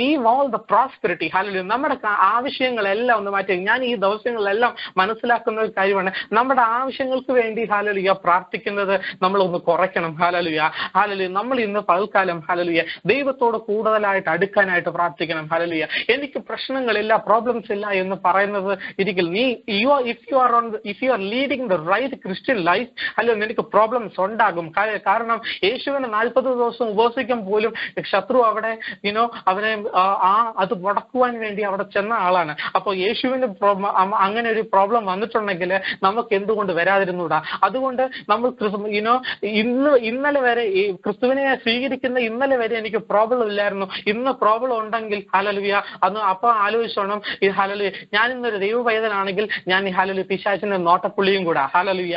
leave all the prosperity. Hallelujah. നമ്മുടെ ആവശ്യങ്ങളെല്ലാം ഒന്ന് മാറ്റി. ഞാൻ ഈ ദിവസങ്ങളിലെല്ലാം മനസ്സിലാക്കുന്ന ഒരു കാര്യമാണ്, നമ്മുടെ ആവശ്യങ്ങൾക്ക് വേണ്ടി, ഹല്ലേലൂയ, പ്രാർത്ഥിക്കുന്നത് നമ്മളൊന്ന് കുറയ്ക്കണം. ഹല്ലേലൂയ. ഹല്ലേലൂയ. നമ്മൾ ഇന്ന് പകൽക്കാലം, ഹല്ലേലൂയ, ദൈവത്തോട് കൂടുതലായിട്ട് അടുക്കാനായിട്ട് പ്രാർത്ഥിക്കണം. ഹല്ലേലൂയ. എനിക്ക് പ്രശ്നങ്ങളില്ല, പ്രോബ്ലംസ് ഇല്ല എന്ന് പറയുന്നത് ഇരിക്കൽ. If you are leading the right Christian life, അല്ലെങ്കിൽ നിനക്ക് പ്രോബ്ലംസ് ഉണ്ടാകും. കാരണം യേശുവിന് 40 ദിവസം ഉപവസിക്കാൻ പോലും ശത്രു അവിടെ അവനെ അത് മുടക്കുവാൻ വേണ്ടി അവിടെ ചെന്ന ആളാണ്. അപ്പോൾ യേശുവിന് അങ്ങനെ ഒരു പ്രോബ്ലം വന്നിട്ടുണ്ടെങ്കിൽ നമുക്ക് എന്തുകൊണ്ട് വരാതിരുന്നൂടാ? അതുകൊണ്ട് നമ്മൾ ഇന്നലെ വരെ ഈ ക്രിസ്തുവിനെ സ്വീകരിക്കുന്ന ഇന്നലെ വരെ എനിക്ക് പ്രോബ്ലം ഇല്ലായിരുന്നു. ഇന്ന് പ്രോബ്ലം ഉണ്ടെങ്കിൽ, ഹല്ലേലൂയ, അപ്പൊ ആലോചിച്ചോണം, ഈ ഹല്ലേലൂയ, ഞാൻ ഇന്നൊരു ദൈവവൈതനാണെങ്കിൽ ഞാൻ ഈ ഹല്ലേലൂയ പിശാചിന്റെ നോട്ടപ്പുള്ളിയും കൂടാ. ഹല്ലേലൂയ.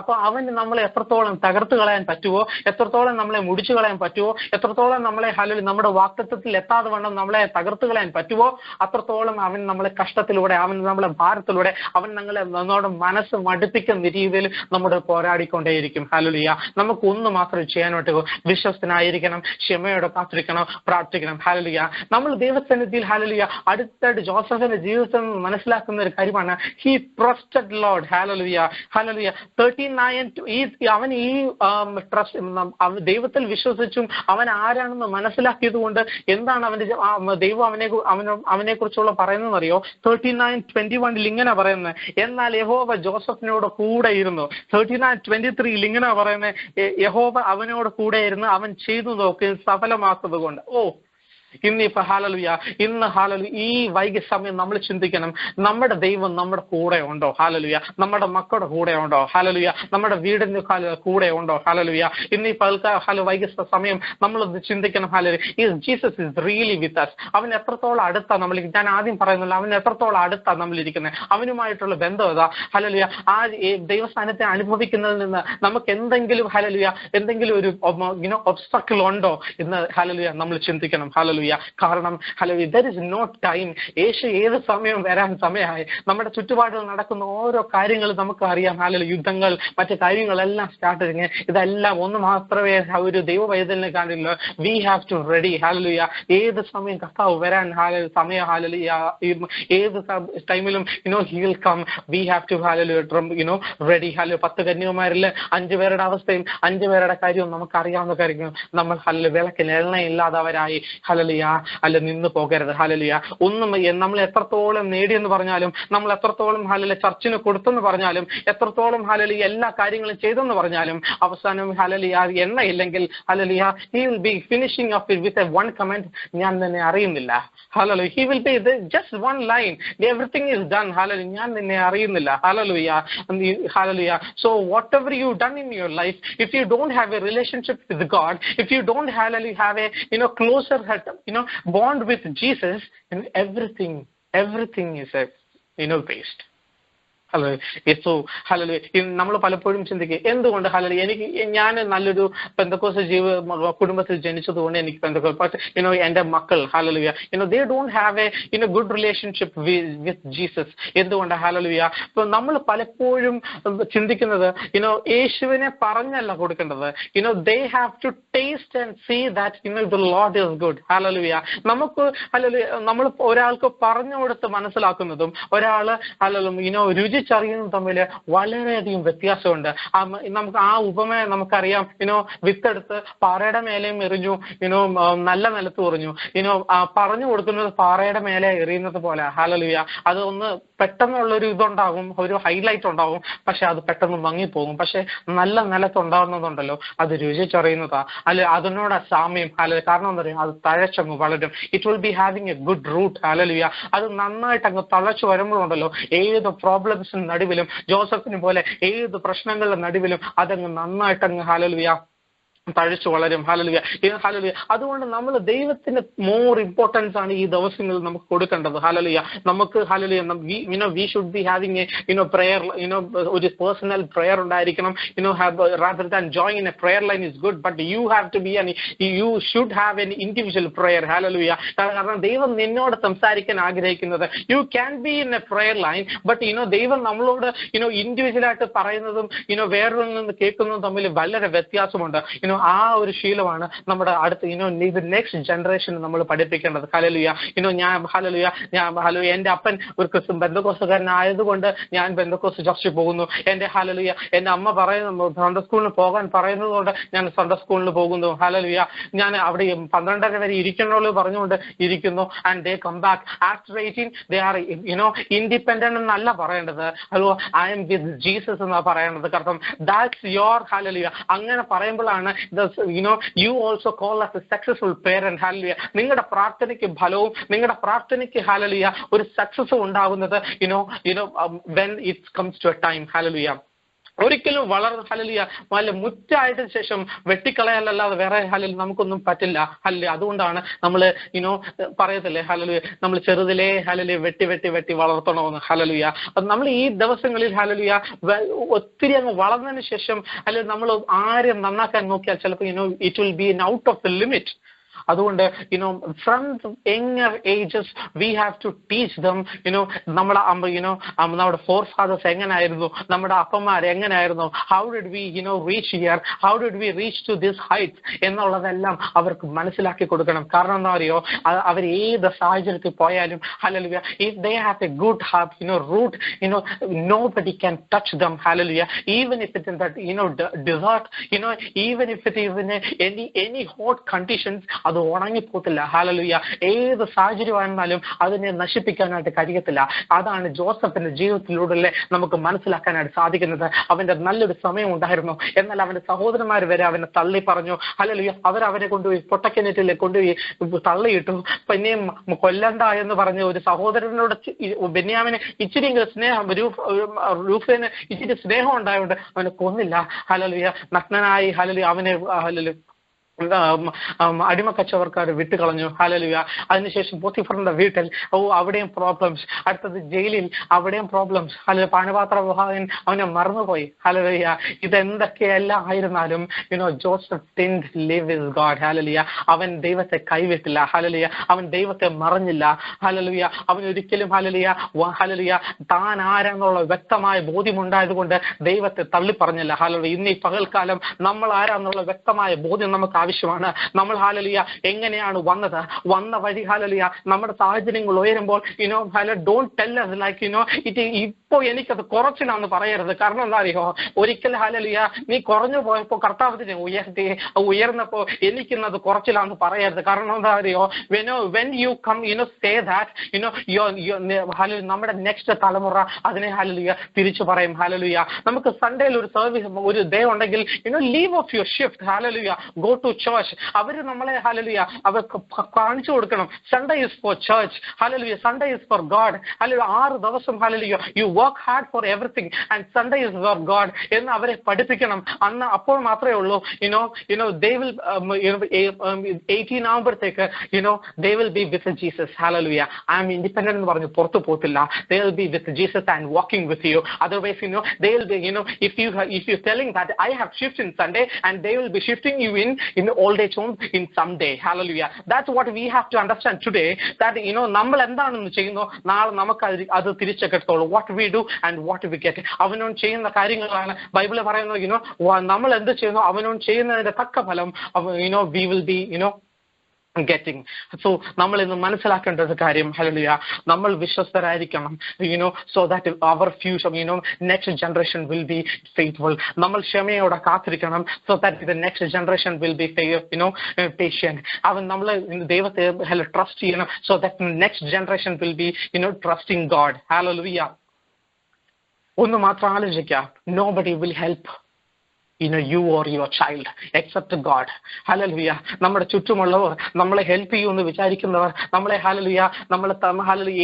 അപ്പൊ അവന് നമ്മളെ എത്രത്തോളം തകർത്ത് കളയാൻ പറ്റുമോ, എത്രത്തോളം നമ്മളെ മുടിച്ചു കളയാൻ പറ്റുമോ, എത്രത്തോളം നമ്മളെ, ഹല്ലേലൂയ, നമ്മുടെ വാക്തത്വത്തിൽ എത്താതെ വണ്ണം നമ്മളെ തകർത്ത് കളയാൻ പറ്റുമോ, അത്രത്തോളം അവൻ നമ്മളെ കഷ്ടത്തിലൂടെ, അവൻ നമ്മളെ ഭാരത്തിലൂടെ, അവൻ നമ്മുടെ മനസ്സ് മടുപ്പിക്കുന്ന രീതിയിൽ നമ്മുടെ പോരാടിക്കൊണ്ടേയിരിക്കും. ഹല്ലേലൂയ. നമുക്ക് ഒന്ന് മാത്രം ചെയ്യാനായിട്ട്, വിശ്വസ്തനായിരിക്കണം, ക്ഷമയോടെ കാത്തിരിക്കണം, പ്രാർത്ഥിക്കണം. ഹല്ലേലൂയ. നമ്മൾ ദൈവസന്നിധിയിൽ, ഹല്ലേലൂയ, അടുത്തായിട്ട് ജോസഫിന്റെ ജീവിതത്തിൽ നിന്ന് മനസ്സിലാക്കുന്ന ഒരു കാര്യമാണ്, he trusted Lord. Hallelujah. Hallelujah. 39 അവൻ ഈ ദൈവത്തിൽ വിശ്വസിച്ചും അവൻ ആരാണെന്ന് മനസ്സിലാക്കിയത് കൊണ്ട് എന്താണ് അവന്റെ ദൈവം അവനെ കുറിച്ചുള്ള പറയുന്നത് അറിയോ? 39:21 ഇങ്ങനെ പറയുന്നത്, എന്നാൽ യഹോവ ജോസഫിനോട് കൂടെ ഇരുന്നു. 39:23 ഇങ്ങനെ പറയുന്നത്, യഹോവ അവനോട് കൂടെ ഇരുന്ന് അവൻ ചെയ്തു നോക്കി സഫലമാക്കുന്നത് കൊണ്ട്. ഇന്നിപ്പോ, ഹല്ലേലൂയ, ഇന്ന്, ഹല്ലേലൂയ, ഈ വൈകിയ സമയം നമ്മൾ ചിന്തിക്കണം, നമ്മുടെ ദൈവം നമ്മുടെ കൂടെ ഉണ്ടോ? ഹല്ലേലൂയ. നമ്മുടെ മക്കളുടെ കൂടെ ഉണ്ടോ? ഹല്ലേലൂയ. നമ്മുടെ വീടിന്റെ കൂടെ ഉണ്ടോ? ഹല്ലേലൂയ. ഇന്ന് ഈ വൈകിയ സമയം നമ്മളൊന്ന് ചിന്തിക്കണം, hallelujah, Jesus is really with us. അവൻ എത്രത്തോളം അടുത്താ നമ്മൾ, ഞാൻ ആദ്യം പറയുന്നില്ല, അവൻ എത്രത്തോളം അടുത്താ നമ്മളിരിക്കുന്നത്, അവനുമായിട്ടുള്ള ബന്ധം ഏതാ? ഹല്ലേലൂയ. ആ ദൈവസ്ഥാനത്തെ അനുഭവിക്കുന്നതിൽ നിന്ന് നമുക്ക് എന്തെങ്കിലും, ഹല്ലേലൂയ, എന്തെങ്കിലും ഒരു ഒബ്സ്റ്റക്കിൾ ഉണ്ടോ എന്ന്, ഹല്ലേലൂയ, നമ്മൾ ചിന്തിക്കണം. ഹല്ലേലൂയ. കാരണം, hallelujah, there is no time. യേശു ഏത് സമയം വരാൻ സമയമായി. നമ്മുടെ ചുറ്റുപാടുകൾ നടക്കുന്ന ഓരോ കാര്യങ്ങളും നമുക്ക് അറിയാം. ഹല്ലേലൂയ. യുദ്ധങ്ങൾ, മറ്റു കാര്യങ്ങളെല്ലാം സ്റ്റാർട്ട് ചെയ്യുന്നത്, ഇതെല്ലാം ഒന്ന് മാത്രമേ ഒരു ദൈവവൈതലിനെ കാണില്ല. We have to ready. Hallelujah. ഏത് സമയം കർത്താവ് വരാൻ സമയം, ഹല്ലേലൂയ, ഏത് ടൈമിലും he will come. We have to, hallelujah, ready. Hallelujah. 10 കന്യകമാരിൽ 5 പേരുടെ അവസ്ഥയും 5 പേരുടെ കാര്യവും നമുക്ക് അറിയാവുന്ന കാര്യങ്ങൾ. നമ്മൾ, ഹല്ലേലൂയ, വിളക്കിന് എണ്ണയില്ലാത്തവരായി, ഹല്ലേലൂയ, ഹല്ലേലൂയ അല്ല നിന്ന് പോകരുത്. ഹല്ലേലൂയ ഒന്നും നമ്മൾ എത്രത്തോളം നേടിയെന്ന് പറഞ്ഞാലും, നമ്മൾ എത്രത്തോളം ഹല്ലേലൂയ ചർച്ചിന് കൊടുത്തെന്ന് പറഞ്ഞാലും, എത്രത്തോളം ഹല്ലേലൂയ എല്ലാ കാര്യങ്ങളും ചെയ്തെന്ന് പറഞ്ഞാലും, അവസാനം ഹല്ലേലൂയ എണ്ണയില്ലെങ്കിൽ hallelujah he will be finishing up with a one comment, ഞാൻ നിന്നെ അറിയുന്നില്ല. Hallelujah he will be just one line, everything is done. Hallelujah ഞാൻ നിന്നെ അറിയുന്നില്ല. Hallelujah hallelujah. So whatever you done in your life, if you don't have a relationship with God, if you don't hallelujah have a closer bond with Jesus, and everything is a waste. Hallelujah. Hallelujah നമ്മൾ പലപ്പോഴും ചിന്തിക്കും, എന്തുകൊണ്ട് hallelujah ഞാൻ നല്ലൊരു പെന്തക്കോസ്ത് കുടുംബത്തിൽ ജനിച്ചതുകൊണ്ട് എനിക്ക് പെന്തക്കോസ്ത് എന്റെ മക്കൾ hallelujah they don't have a good relationship with Jesus. എന്തുകൊണ്ട് ഹല്ലേലൂയ? ഇപ്പൊ നമ്മൾ പലപ്പോഴും ചിന്തിക്കുന്നത് യേശുവിനെ പറഞ്ഞല്ല കൊടുക്കേണ്ടത്. they have to taste and see that the Lord is good. Hallelujah. നമുക്ക് ഹല്ലേലൂയ നമ്മൾ ഒരാൾക്ക് പറഞ്ഞു കൊടുത്ത് മനസ്സിലാക്കുന്നതും ഒരാള് ഹല്ലേലൂയ രുചിച്ചറിയുന്നതും തമ്മിൽ വളരെയധികം വ്യത്യാസമുണ്ട്. നമുക്ക് ആ ഉപമ നമുക്കറിയാം. വിത്തെടുത്ത് പാറയുടെ മേലെയും എറിഞ്ഞു, നല്ല നിലത്ത് എറിഞ്ഞു. പറഞ്ഞു കൊടുക്കുന്നത് പാറയുടെ മേലെ എറിയുന്നത് പോലെ. ഹല്ലേലൂയ. അത് ഒന്ന് പെട്ടെന്നുള്ളൊരു ഇതുണ്ടാകും, ഒരു ഹൈലൈറ്റ് ഉണ്ടാകും, പക്ഷെ അത് പെട്ടെന്ന് മങ്ങിപ്പോകും. പക്ഷെ നല്ല നിലത്തുണ്ടാകുന്നതുണ്ടല്ലോ അത് രുചിച്ചറിയുന്നതാ. അല്ലെ അതിനോട് സാമ്യം. ഹല്ലേലൂയ. കാരണം എന്താ പറയുക, അത് തഴച്ചങ്ങ് വളരും. It will be having a good root. Hallelujah. അത് നന്നായിട്ട് അങ്ങ് തഴച്ചു വരുമ്പോഴുണ്ടല്ലോ ഏത് പ്രോബ്ലംസിന് നടുവിലും, ജോസഫിന് പോലെ ഏത് പ്രശ്നങ്ങളുടെ നടുവിലും അതങ്ങ് നന്നായിട്ടങ്ങ് ഹല്ലേലൂയ തഴച്ചു വളരും. ഹല്ലേലൂയ. ഹല്ലേലൂയ. അതുകൊണ്ട് നമ്മൾ ദൈവത്തിന് മോർ ഇമ്പോർട്ടൻസ് ആണ് ഈ ദിവസങ്ങളിൽ നമുക്ക് കൊടുക്കേണ്ടത്. ഹല്ലേലൂയ. നമുക്ക് hallelujah we should be having a prayer, ഒരു പേഴ്സണൽ പ്രയർ ഉണ്ടായിരിക്കണം. rather than join in a prayer line is good, but you have to be you should have an individual prayer. Hallelujah. കാരണം ദൈവം നിന്നോട് സംസാരിക്കാൻ ആഗ്രഹിക്കുന്നത്, you can be in a prayer line, but ദൈവം നമ്മളോട് individual ആയിട്ട് പറയുന്നതും വേറൊരു നിന്ന് കേൾക്കുന്നതും തമ്മിൽ വളരെ വ്യത്യാസമുണ്ട്. ആ ഒരു ശീലമാണ് നമ്മുടെ അടുത്ത് ഇത് നെക്സ്റ്റ് ജനറേഷൻ നമ്മൾ പഠിപ്പിക്കേണ്ടത്. ഹല്ലേലൂയ. ഹല്ലേലൂയ എന്റെ അപ്പൻ ഒരു ബന്ധക്കോസ്തുകാരനായതുകൊണ്ട് ഞാൻ ബന്ധക്കോസ്ത് ചർച്ചിൽ പോകുന്നു. എന്റെ ഹല്ലേലൂയ എന്റെ അമ്മ പറയുന്നു സൺഡേ സ്കൂളിൽ പോകാൻ പറയുന്നത് കൊണ്ട് ഞാൻ സൺഡേ സ്കൂളിൽ പോകുന്നു. ഹല്ലേലൂയ. ഞാൻ അവിടെ 12:30 വരെ ഇരിക്കണല്ലോ പറഞ്ഞുകൊണ്ട് ഇരിക്കുന്നു. And they come back after 18 they are independent എന്നല്ല പറയേണ്ടത്. Hello I am with Jesus എന്നാ പറയേണ്ടത്. കാരണം ദാറ്റ്സ് യോർ ഹല്ലേലൂയ. അങ്ങനെ പറയുമ്പോഴാണ് you also call as a successful parent. hallelujah. നിങ്ങളുടെ പ്രാർത്ഥനയ്ക്ക് ഫലവും നിങ്ങളുടെ പ്രാർത്ഥനയ്ക്ക് hallelujah ഒരു സക്സസ് ഉണ്ടാകുന്നത് when it comes to a time. hallelujah. ഒരിക്കലും ഹല്ലേലൂയ വല്ല മുറ്റായിട്ട് ശേഷം വെട്ടിക്കളയാലല്ലാതെ വേറെ ഹല്ലേലൂയ നമുക്കൊന്നും പറ്റില്ല. ഹല്ലേലൂയ. അതുകൊണ്ടാണ് നമ്മൾ പറയത്തില്ലേ ഹല്ലേലൂയ നമ്മൾ ചെറുതിലേ ഹല്ലേലൂയ വെട്ടി വളർത്തണമെന്ന്. ഹല്ലേലൂയ. നമ്മൾ ഈ ദിവസങ്ങളിൽ ഹല്ലേലൂയ ഒത്തിരി അങ്ങ് വളർന്നതിന് ശേഷം അല്ലെങ്കിൽ നമ്മൾ ആരെയും നന്നാക്കാൻ നോക്കിയാൽ ചിലപ്പോൾ it will be out of the limit. അതുകൊണ്ട് from younger ages we have to teach them നമ്മുടെ ഫോർ ഫാദേഴ്സ് എങ്ങനെയായിരുന്നു, നമ്മുടെ അപ്പന്മാർ എങ്ങനെയായിരുന്നു, how did we reach here, how did we reach to this heights എന്നുള്ളതെല്ലാം അവർക്ക് മനസ്സിലാക്കി കൊടുക്കണം. കാരണം എന്താ പറയുക, അവർ ഏത് സാഹചര്യത്തിൽ പോയാലും hallelujah if they have a good heart root nobody can touch them. hallelujah. Even if it's in that desert, even if it is in any hot conditions, അത് ഉണങ്ങിപ്പോത്തില്ല. ഹല്ലേലൂയ. ഏത് സാഹചര്യമായിരുന്നാലും അതിനെ നശിപ്പിക്കാനായിട്ട് കഴിയത്തില്ല. അതാണ് ജോസഫിന്റെ ജീവിതത്തിലൂടെ നമുക്ക് മനസ്സിലാക്കാനായിട്ട് സാധിക്കുന്നത്. അവന്റെ നല്ലൊരു സമയം ഉണ്ടായിരുന്നു, എന്നാൽ അവന്റെ സഹോദരന്മാർ വരെ അവനെ തള്ളി പറഞ്ഞു. ഹല്ലേലൂയ. അവരെ കൊണ്ടുപോയി പൊട്ടക്കിണറ്റിലേക്ക് കൊണ്ടുപോയി തള്ളിയിട്ടു. പിന്നെയും കൊല്ലണ്ട എന്ന് പറഞ്ഞ ഒരു സഹോദരനോട് ബെന്യാമിന് ഇച്ചിരി സ്നേഹം, രൂഫേന് ഇച്ചിരി സ്നേഹം ഉണ്ടായതുകൊണ്ട് അവനെ കൊന്നില്ല. ഹല്ലേലൂയ. നഗ്നനായി ഹല്ലേലൂയ അവനെ ഹല്ലേലൂയ അടിമക്കച്ചവടക്കാർ വിട്ടുകളഞ്ഞു. ഹല്ലേലൂയ. അതിനുശേഷം പോത്തിഫറിന്റെ വീട്ടിൽ അവിടെയും പ്രോബ്ലംസ്. അടുത്തത് ജയിലിൽ, അവിടെയും പ്രോബ്ലംസ്. ഹല്ലേലൂയ. പാനപാത്ര വിഭാഗൻ അവനെ മറന്നുപോയി. ഹല്ലേലൂയ. ഇതെന്തൊക്കെയെല്ലാം ആയിരുന്നാലും Joseph didn't live with God. Hallelujah. അവൻ ദൈവത്തെ കൈവിട്ടില്ല. ഹല്ലേലൂയ. അവൻ ദൈവത്തെ മറന്നില്ല. ഹല്ലേലൂയ. അവൻ ഒരിക്കലും ഹല്ലേലൂയ താൻ ആരാന്നുള്ള വ്യക്തമായ ബോധ്യമുണ്ടായത് കൊണ്ട് ദൈവത്തെ തള്ളി പറഞ്ഞില്ല. ഹല്ലേലൂയ. ഇന്ന് ഈ പകൽക്കാലം നമ്മൾ ആരാന്നുള്ള വ്യക്തമായ ബോധ്യം നമുക്ക് ആവശ്യമാണ്. നമ്മൾ ഹാലലുയ എങ്ങനെയാണ് വന്ന വഴി ഹാലലുയ നമ്മുടെ സാഹചര്യങ്ങൾ ഉയരുമ്പോൾ ഡോണ്ട് ടെൽ us like ഇപ്പോ എനിക്കത് കുറച്ചിലാന്ന് പറയരുത്. കാരണം എന്താ അറിയോ, ഒരിക്കൽ ഹാലലുയ നീ കുറഞ്ഞു പോയപ്പോ കർത്താവിനെ ഉയർന്നപ്പോ എനിക്കിന്നത് കുറച്ചിലാന്ന് പറയരുത്. കാരണം എന്താ അറിയോ, when you come say that നമ്മുടെ നെക്സ്റ്റ് തലമുറ അതിനെ ഹാലലുയ തിരിച്ചു പറയും. ഹാലലുയ നമുക്ക് സൺഡേയിൽ ഒരു സർവീസ് ഒരു ഡേ ഉണ്ടെങ്കിൽ leave of your shift, hallelujah go to church. അവര് നമ്മളെ ഹാലലുയ അവർക്ക് കാണിച്ചു കൊടുക്കണം Sunday is for church, hallelujah Sunday is for God. Hallelujah 6 ദിവസം hallelujah you work hard for everything and Sunday is for God എന്ന് അവരെ പഠിപ്പിക്കണം. അപ്പോൾ മാത്രമേ ഉള്ളൂ they will 18 ആവുമ്പോഴത്തേക്ക് they will be with Jesus. Hallelujah. I am independent എന്ന് പറഞ്ഞു പുറത്തു പോകത്തില്ല. They will be with Jesus and walking with you. Otherwise they will be if you telling that I have shift in Sunday and they will be shifting you in the old age home in some day. Hallelujah. That's what we have to understand today, that നമ്മൾ എന്താണെന്ന് ചെയ്യുന്നു നാളെ നമുക്ക് അത് തിരിച്ചെടുത്തോളൂ. what we do and what we get. അവനോൻ ചെയ്യുന്ന കാര്യങ്ങളാണ് Bible പറയുന്നത്. നമ്മൾ എന്ത് ചെയ്യുന്നു അവനോൻ ചെയ്യുന്നതിന്റെ തക്ക ഫലം we will be getting. So നമ്മൾ ഇന്ന് മനസ്സിലാക്കേണ്ട ഒരു കാര്യം, ഹല്ലേലൂയ, നമ്മൾ വിശ്വസ്തരായിരിക്കണം, so that our future, next generation will be faithful. നമ്മൾ ക്ഷമയോടെ കാത്തിരിക്കണം, so that the next generation will be patient. നമ്മൾ ദൈവത്തെ ട്രസ്റ്റ് ചെയ്യണം, so that next generation will be trusting God. Hallelujah. ഒന്ന് മാത്രം ആലോചിക്കുക, nobody will help you or your child except God. Hallelujah. നമ്മുടെ ചുറ്റുമുള്ളവർ നമ്മളെ ഹെൽപ്പ് ചെയ്യുമെന്ന് വിചാരിക്കുന്നവർ, നമ്മളെ ഹല്ലേലൂയ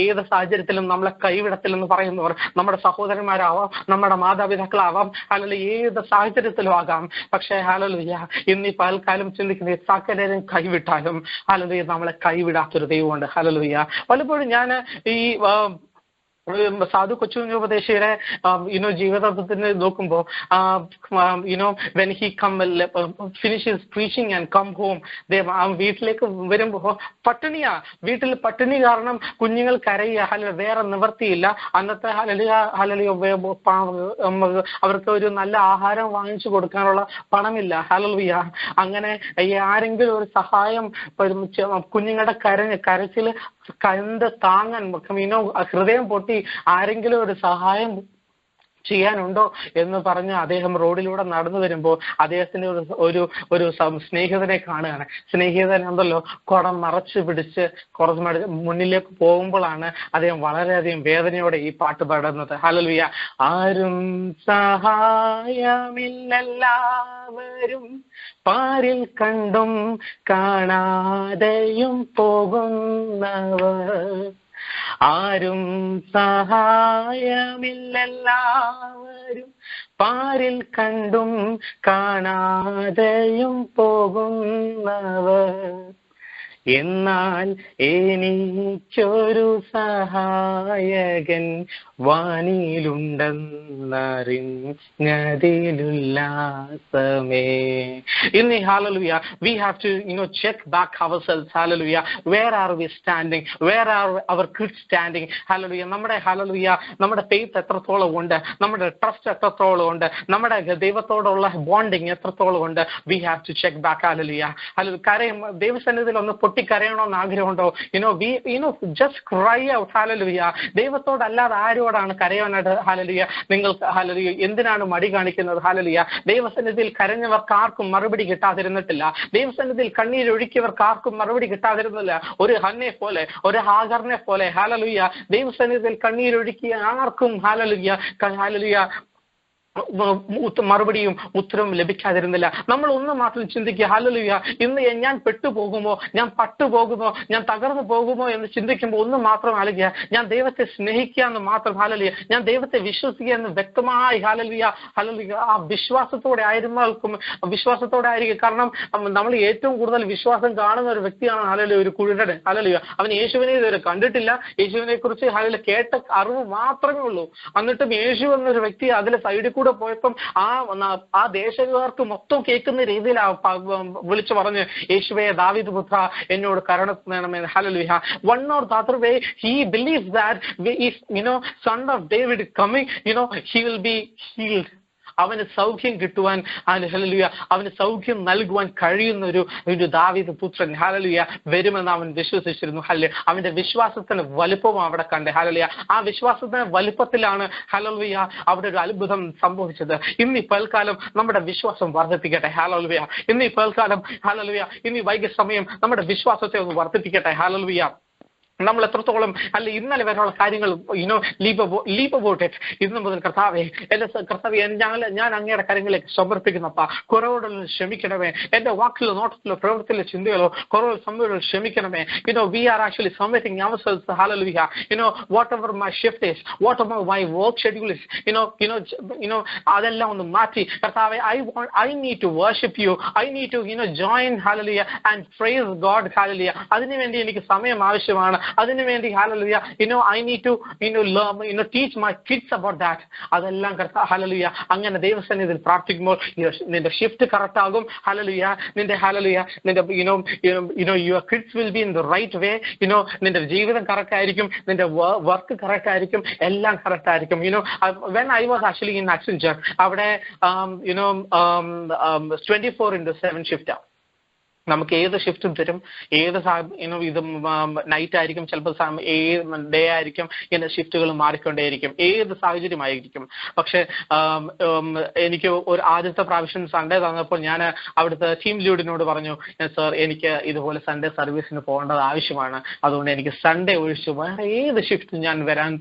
ഏത് സാഹചര്യത്തിലും നമ്മളെ കൈവിടത്തില്ലെന്ന് പറയുന്നവർ, നമ്മുടെ സഹോദരന്മാരാവാം, നമ്മുടെ മാതാപിതാക്കളാവാം, ഹല്ലേലൂയ ഏത് സാഹചര്യത്തിലും ആകാം. പക്ഷേ ഹല്ലേലൂയ ഇന്ന് പൽക്കാലം ചിന്തിക്കുന്ന സകലരും കൈവിട്ടാലും ഹല്ലേലൂയ നമ്മളെ കൈവിടാത്തൊരു ദൈവമുണ്ട്. ഹല്ലേലൂയ. പലപ്പോഴും ഞാൻ ഈ സാധു കൊച്ചുപദേശിയുടെ ജീവിതത്തിന് നോക്കുമ്പോ when he come finish his preaching and come home, വീട്ടിലേക്ക് വരുമ്പോ വീട്ടിൽ പട്ടിണി കാരണം കുഞ്ഞുങ്ങൾ കരയുക, വേറെ നിവർത്തിയില്ല. അന്നത്തെ അവർക്ക് ഒരു നല്ല ആഹാരം വാങ്ങിച്ചു കൊടുക്കാനുള്ള പണമില്ല. ഹല്ലേലൂയ. അങ്ങനെ ആരെങ്കിലും ഒരു സഹായം, കുഞ്ഞുങ്ങളുടെ കരച്ചില് കണ്ട് താങ്ങാൻ ഹൃദയം പൊട്ടി ആരെങ്കിലും ഒരു സഹായം ചെയ്യാനുണ്ടോ എന്ന് പറഞ്ഞ് അദ്ദേഹം റോഡിലൂടെ നടന്നു വരുമ്പോൾ അദ്ദേഹത്തിന് ഒരു സ്നേഹിതനെ കാണുകയാണ്. സ്നേഹിതൻ ഉണ്ടല്ലോ കുടം മറച്ചു പിടിച്ച് കുറച്ച് മുന്നിലേക്ക് പോകുമ്പോഴാണ് അദ്ദേഹം വളരെയധികം വേദനയോടെ ഈ പാട്ട് പാടുന്നത്. ഹല്ലേലൂയ. ആരും സഹായമില്ലെല്ലാവരും പാരിൽ കണ്ടും കാണാതെയും പോകുന്നവർ, ആരും സഹായമില്ലെല്ലാവരും പാരിൽ കണ്ടും കാണാതെയും പോകുന്നവർ, എന്നാൽ എനിക്കൊരു സഹായകൻ വാനിയിലുണ്ടെന്നറിഞ്ഞതിലുല്ലാസമേ. ഇന്ന് hallelujah we have to check back ourselves. Hallelujah. Where are we standing? Where are our kids standing? Hallelujah. നമ്മുടെ faith എത്രത്തോളം ഉണ്ട്, നമ്മുടെ ട്രസ്റ്റ് എത്രത്തോളം ഉണ്ട്, നമ്മുടെ ദൈവത്തോടുള്ള ബോണ്ടിങ് എത്രത്തോളം ഉണ്ട്. We have to check back. Hallelujah. ദൈവസന്നിധിയിൽ ഒന്ന് പൊട്ടിക്കരയണമെന്ന് ആഗ്രഹമുണ്ടോ? just cry out. Hallelujah. ദൈവത്തോടല്ലാതെ ആരോടാണ് കരയാനായിട്ട്? ഹല്ലേലൂയ. നിങ്ങൾക്ക് ഹല്ലേലൂയ എന്തിനാണ് മടി കാണിക്കുന്നത്? ഹല്ലേലൂയ. ദൈവസന്നിധിയിൽ കരഞ്ഞവർക്ക് ആർക്കും മറുപടി കിട്ടാതിരുന്നിട്ടില്ല. ദൈവസന്നിധിയിൽ കണ്ണീരൊഴുക്കിയവർക്ക് ആർക്കും മറുപടി കിട്ടാതിരുന്നില്ല. ഒരു ഹന്നെ പോലെ, ഒരു ഹാഗറിനെ പോലെ ഹല്ലേലൂയ ദൈവസന്നിധിയിൽ കണ്ണീരൊഴുക്കിയ ആർക്കും ഹല്ലേലൂയ മറുപടിയും ഉത്തരവും ലഭിക്കാതിരുന്നില്ല. നമ്മൾ ഒന്ന് മാത്രം ചിന്തിക്കുക, ഹല്ലേലൂയ ഇന്ന് ഞാൻ പെട്ടുപോകുമോ, ഞാൻ പട്ടുപോകുമോ, ഞാൻ തകർന്നു പോകുമോ എന്ന് ചിന്തിക്കുമ്പോൾ ഒന്ന് മാത്രം ആലോചിക്കുക, ഞാൻ ദൈവത്തെ സ്നേഹിക്കുക എന്ന് മാത്രം. ഹല്ലേലൂയ. ഞാൻ ദൈവത്തെ വിശ്വസിക്കുക എന്ന് വ്യക്തമായി ഹല്ലേലൂയ ആ വിശ്വാസത്തോടെ ആയിരിക്കും. കാരണം നമ്മൾ ഏറ്റവും കൂടുതൽ വിശ്വാസം കാണുന്ന ഒരു വ്യക്തിയാണ് ഹല്ലേലൂയ ഒരു കുരുടൻ. ഹല്ലേലൂയ. അവൻ യേശുവിനെ ഇതുവരെ കണ്ടിട്ടില്ല, യേശുവിനെ കുറിച്ച് ഹല്ലേലൂയ കേട്ട അറിവ് മാത്രമേ ഉള്ളൂ. എന്നിട്ടും യേശു എന്നൊരു വ്യക്തി അതിലെ സൈഡിൽ കൂടെ പോയപ്പം ആ ദേശക്കാർക്ക് മൊത്തം കേൾക്കുന്ന രീതിയിൽ വിളിച്ചു പറഞ്ഞ്, യേശുവേ ദാവീദ് പുത്ര എന്നോട് കരുണ തോന്നണമേ. Hallelujah. One or the other way he believes that if son of David coming he will be healed. അവന് സൗഖ്യം കിട്ടുവാൻ, ഹല്ലേലൂയ, അവന് സൗഖ്യം നൽകുവാൻ കഴിയുന്ന ഒരു ദാവീദ് പുത്രൻ ഹല്ലേലൂയ വരുമെന്ന് അവൻ വിശ്വസിച്ചിരുന്നു. ഹല്ലേലൂയ, അവന്റെ വിശ്വാസത്തിന് വലുപ്പം അവിടെ കണ്ടേ. ഹല്ലേലൂയ, ആ വിശ്വാസത്തിന് വലുപ്പത്തിലാണ് ഹല്ലേലൂയ അവിടെ ഒരു അത്ഭുതം സംഭവിച്ചത്. ഇന്ന് ഈ പൽക്കാലം നമ്മുടെ വിശ്വാസം വർദ്ധിപ്പിക്കട്ടെ. ഹല്ലേലൂയ, ഇന്ന് ഈ പൽക്കാലം ഹല്ലേലൂയ, ഇന്ന് ഈ വൈകിയ സമയം നമ്മുടെ വിശ്വാസത്തെ ഒന്ന് വർദ്ധിപ്പിക്കട്ടെ. ഹല്ലേലൂയ, നമ്മൾ എത്രത്തോളം ഇന്നലെ വരെയുള്ള കാര്യങ്ങൾ ലീപ് അബൌട്ട് ഇറ്റ്. ഇന്ന് മുതൽ കർത്താവേ, എന്റെ കർത്താവേ, ഞാൻ അങ്ങയുടെ കാര്യങ്ങളിലേക്ക് സമർപ്പിക്കുന്നപ്പ, കുറവുകളിൽ ക്ഷമിക്കണമേ. എന്റെ വാക്കിലോ നോട്ടത്തിലോ പ്രവൃത്തിയിലോ ചിന്തകളോ കുറവ് സംഭവങ്ങൾ ക്ഷമിക്കണമേ. we are actually submitting ourselves, hallelujah, whatever my shift is, whatever my work schedule is, അതെല്ലാം ഒന്ന് മാറ്റി കർത്താവേ, I need to worship you, I need to join, hallelujah, and praise God, hallelujah. അതിനുവേണ്ടി എനിക്ക് സമയം ആവശ്യമാണ്. അതിനുവേണ്ടി hallelujah, I need to teach my kids about that. അതെല്ലാം ഹല്ലേലൂയ അങ്ങനെ ദൈവസന്നിധിയിൽ പ്രാർത്ഥിക്കുമ്പോൾ നിന്റെ ഷിഫ്റ്റ് കറക്റ്റ് ആകും. ഹല്ലേലൂയ, നിന്റെ ഹല്ലേലൂയ, നിന്റെ your kids will be in the right way. നിന്റെ ജീവിതം കറക്റ്റ് ആയിരിക്കും, നിന്റെ വർക്ക് കറക്റ്റ് ആയിരിക്കും, എല്ലാം കറക്റ്റ് ആയിരിക്കും. when I was actually in Accenture, അവിടെ 24/7 ഷിഫ്റ്റ്. നമുക്ക് ഏത് ഷിഫ്റ്റും തരും, ഏത് ഇത് നൈറ്റ് ആയിരിക്കും, ചിലപ്പോൾ ഡേ ആയിരിക്കും, ഇങ്ങനെ ഷിഫ്റ്റുകൾ മാറിക്കൊണ്ടേയിരിക്കും, ഏത് സാഹചര്യമായിരിക്കും. പക്ഷെ എനിക്ക് ഒരു ആദ്യത്തെ പ്രാവശ്യം സൺഡേ തന്നപ്പോൾ ഞാൻ അവിടുത്തെ ടീം ലീഡിനോട് പറഞ്ഞു, സർ എനിക്ക് ഇതുപോലെ സൺഡേ സർവീസിന് പോകേണ്ടത് ആവശ്യമാണ്, അതുകൊണ്ട് എനിക്ക് സൺഡേ ഒഴിച്ച് വേറെ ഏത് ഷിഫ്റ്റും ഞാൻ വരാൻ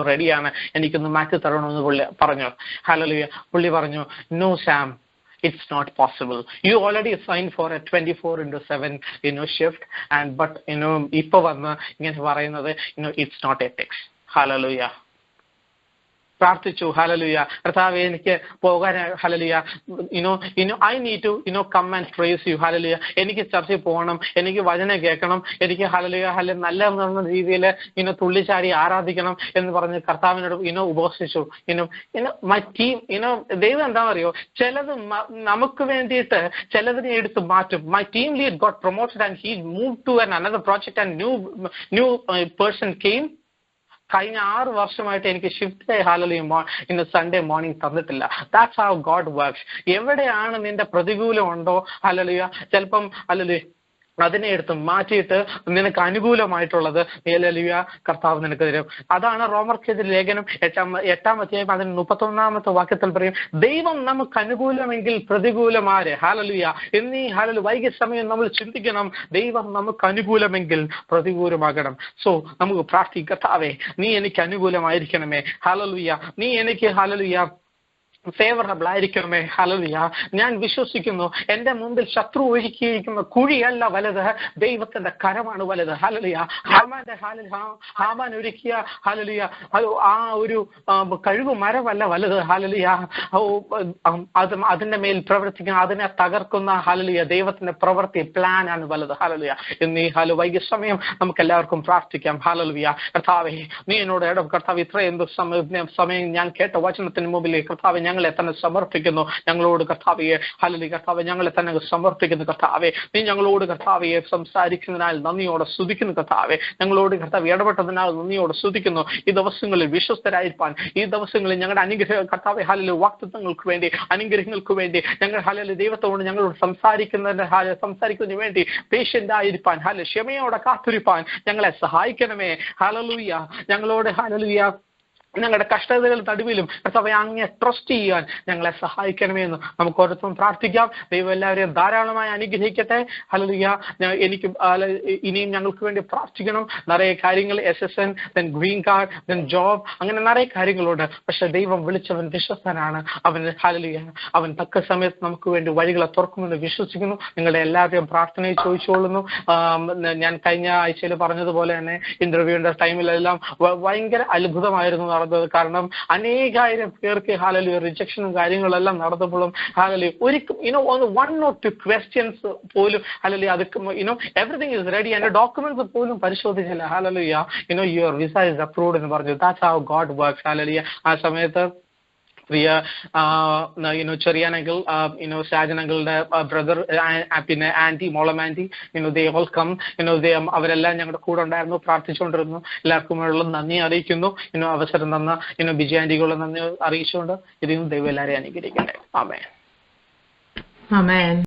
റെഡിയാണ്, എനിക്കൊന്ന് മാറ്റി തരണമെന്ന് പുള്ളി പറഞ്ഞു. ഹല്ലേലൂയ, പുള്ളി പറഞ്ഞു, no Sam, it's not possible. You already signed for a 24/7 shift, but ipo vanna ingane parayunnathu it's not ethics. Hallelujah. പ്രാർത്ഥിച്ചു. ഹല്ലേലൂയ, കർത്താവേ എനിക്ക് പോകാൻ, hallelujah, I need to come and praise you. Hallelujah, എനിക്ക് ചർച്ചയിൽ പോകണം, എനിക്ക് വചനം കേൾക്കണം, എനിക്ക് ഹല്ലേലൂയ നല്ല രീതിയിൽ തുള്ളിച്ചാടി ആരാധിക്കണം എന്ന് പറഞ്ഞ് കർത്താവിനോട് ഉപവസിച്ചു. മൈ ടീം ദൈവം എന്താണെന്നറിയോ, ചിലത് നമുക്ക് വേണ്ടിയിട്ട് ചിലതിനെ എടുത്ത് മാറ്റും. My team lead got promoted and he moved to another project and new person came. കഴിഞ്ഞ 6 വർഷമായിട്ട് എനിക്ക് ഷിഫ്റ്റ് ഹല്ലേലൂയ ഇന്ന് സൺഡേ മോർണിംഗ് തന്നിട്ടില്ല. That's how God works. എവിടെയാണ് നിന്റെ പ്രതികൂലം ഉണ്ടോ, ഹല്ലേലൂയ, ചിലപ്പം ഹല്ലേലൂയ അതിനെ എടുത്ത് മാറ്റിയിട്ട് നിനക്ക് അനുകൂലമായിട്ടുള്ളത് ഹല്ലേലൂയ കർത്താവ് നിനക്ക് തരും. അതാണ് റോമർക്കെതിരെ ലേഖനം 8-ാം അധ്യായം അതിന് 31-ാമത്തെ വാക്യത്തിൽ പറയും, ദൈവം നമുക്ക് അനുകൂലമെങ്കിൽ പ്രതികൂലമാരെ. ഹല്ലേലൂയ, എന്നീ ഹല്ലേലൂയ വൈകിയ സമയം നമ്മൾ ചിന്തിക്കണം, ദൈവം നമുക്ക് അനുകൂലമെങ്കിൽ പ്രതികൂലമാകണം. സോ നമുക്ക് പ്രാർത്ഥിക്കാം, കർത്താവേ നീ എനിക്ക് അനുകൂലമായിരിക്കണമേ. ഹല്ലേലൂയ, നീ എനിക്ക് ഹല്ലേലൂയ ഫേവറബിൾ ആയിരിക്കണമേ. ഹല്ലേലൂയ, ഞാൻ വിശ്വസിക്കുന്നു എന്റെ മുമ്പിൽ ശത്രു ഒഴുക്കിയിരിക്കുന്ന കുഴിയല്ല വലുത്, ദൈവത്തിന്റെ കരമാണ് വലുത്. ഹല്ലേലൂയ, ഹാമാൻ ഒരുക്കിയ ഹല്ലേലൂയ ആ ഒരു കഴുകു മരമല്ല വലുത്. ഹല്ലേലൂയ, അതിന്റെ മേൽ പ്രവർത്തിക്കുന്ന, അതിനെ തകർക്കുന്ന ഹല്ലേലൂയ ദൈവത്തിന്റെ പ്രവൃത്തി പ്ലാൻ ആണ് വലുത്. ഹല്ലേലൂയ, എന്നീ വൈകിയ സമയം നമുക്ക് എല്ലാവർക്കും പ്രാർത്ഥിക്കാം. ഹല്ലേലൂയ, കർത്താവേ നീ എന്നോട് കർത്താവ് ഇത്രയും സമയം ഞാൻ കേട്ട വചനത്തിന് മുമ്പിൽ കർത്താവ് ഞങ്ങളെ തന്നെ സമർപ്പിക്കുന്നു. ഞങ്ങളോട് കർത്താവേ ഹല്ലേലൂയ, കർത്താവേ ഞങ്ങളെ തന്നെ സമർപ്പിക്കുന്നു. കർത്താവേ നീ ഞങ്ങളോട് കർത്താവേ സംസാരിക്കുന്നതിനാൽ നന്ദിയോടെ സ്തുതിക്കുന്നു. കർത്താവേ ഞങ്ങളോട് കർത്താവ് ഇടപെട്ടതിനാൽ നന്ദിയോടെ സ്തുതിക്കുന്നു. ഈ ദിവസങ്ങളിൽ വിശ്വസ്തരായിരിക്കാൻ, ഈ ദിവസങ്ങളിൽ ഞങ്ങളുടെ അനുഗ്രഹ കർത്താവേ ഹല്ലേലൂയ വാഗ്ദത്തങ്ങൾക്ക് വേണ്ടി, അനുഗ്രഹങ്ങൾക്ക് വേണ്ടി ഞങ്ങൾ ഹല്ലേലൂയ ദൈവത്തോട് ഞങ്ങളോട് സംസാരിക്കുന്നതിന് വേണ്ടി പേഷ്യന്റ് ആയിരിക്കാൻ, ഹല്ലേലൂയ ക്ഷമയോടെ കാത്തിരിപ്പാൻ ഞങ്ങളെ സഹായിക്കണമേ. ഹല്ലേലൂയ, ഞങ്ങളോട് ഹല്ലേലൂയ ഞങ്ങളുടെ കഷ്ടതകൾ നടുവിലും കർത്താവേ അങ്ങേ ട്രസ്റ്റ് ചെയ്യാൻ ഞങ്ങളെ സഹായിക്കണമേ എന്ന് നമുക്ക് ഓരോരുത്തരും പ്രാർത്ഥിക്കാം. ദൈവം എല്ലാവരെയും ധാരാളമായി അനുഗ്രഹിക്കട്ടെ. ഹല്ലേലൂയ, എനിക്ക് ഇനിയും ഞങ്ങൾക്ക് വേണ്ടി പ്രാർത്ഥിക്കണം. നിറയെ കാര്യങ്ങൾ, SSN, then green card, then job, അങ്ങനെ നിറയെ കാര്യങ്ങളുണ്ട്. പക്ഷെ ദൈവം വിളിച്ചവൻ വിശ്വസ്തനാണ്. അവന് ഹല്ലേലൂയ അവൻ തക്ക സമയത്ത് നമുക്ക് വേണ്ടി വഴികളെ തുറക്കുമെന്ന് വിശ്വസിക്കുന്നു. നിങ്ങളുടെ എല്ലാവരുടെയും പ്രാർത്ഥനയെ ചോദിച്ചുകൊള്ളുന്നു. ഞാൻ കഴിഞ്ഞ ആഴ്ചയിൽ പറഞ്ഞതുപോലെ തന്നെ ഇന്റർവ്യൂവിന്റെ ടൈമിലെല്ലാം ഭയങ്കര അത്ഭുതമായിരുന്നു നടന്നത്. കാരണം അനേകായിരം പേർക്ക് ഹല്ലേലൂയ റിജക്ഷനും കാര്യങ്ങളെല്ലാം നടന്നപ്പോഴും ഹല്ലേലൂയ ഒരിക്കലും 1 or 2 ക്വസ്റ്റ്യൻസ് പോലും ഹല്ലേലൂയ അത് എവറിത്തിങ് ഈസ് റെഡി, എന്റെ ഡോക്യുമെന്റ്സ് പോലും പരിശോധിച്ചില്ല. Hallelujah your visa is approved എന്ന് പറഞ്ഞു. That's how God works. Hallelujah, ആ സമയത്ത് പ്രിയ ചെറിയാനങ്കിൾ സാജനങ്ങളുടെ ബ്രദർ, പിന്നെ ആന്റി, മോളം ആന്റി, ദേ ഓൾ കം, അവരെല്ലാം ഞങ്ങളുടെ കൂടെ ഉണ്ടായിരുന്നു, പ്രാർത്ഥിച്ചുകൊണ്ടിരുന്നു. എല്ലാവർക്കും നന്ദി അറിയിക്കുന്നു. അവസരം തന്ന ബിജി ആന്റിക്കുള്ള നന്ദി അറിയിച്ചുകൊണ്ട് ഇതിനും ദൈവം എല്ലാവരെയും അനുഗ്രഹിക്കട്ടെ. ആമേൻ. ആമേൻ.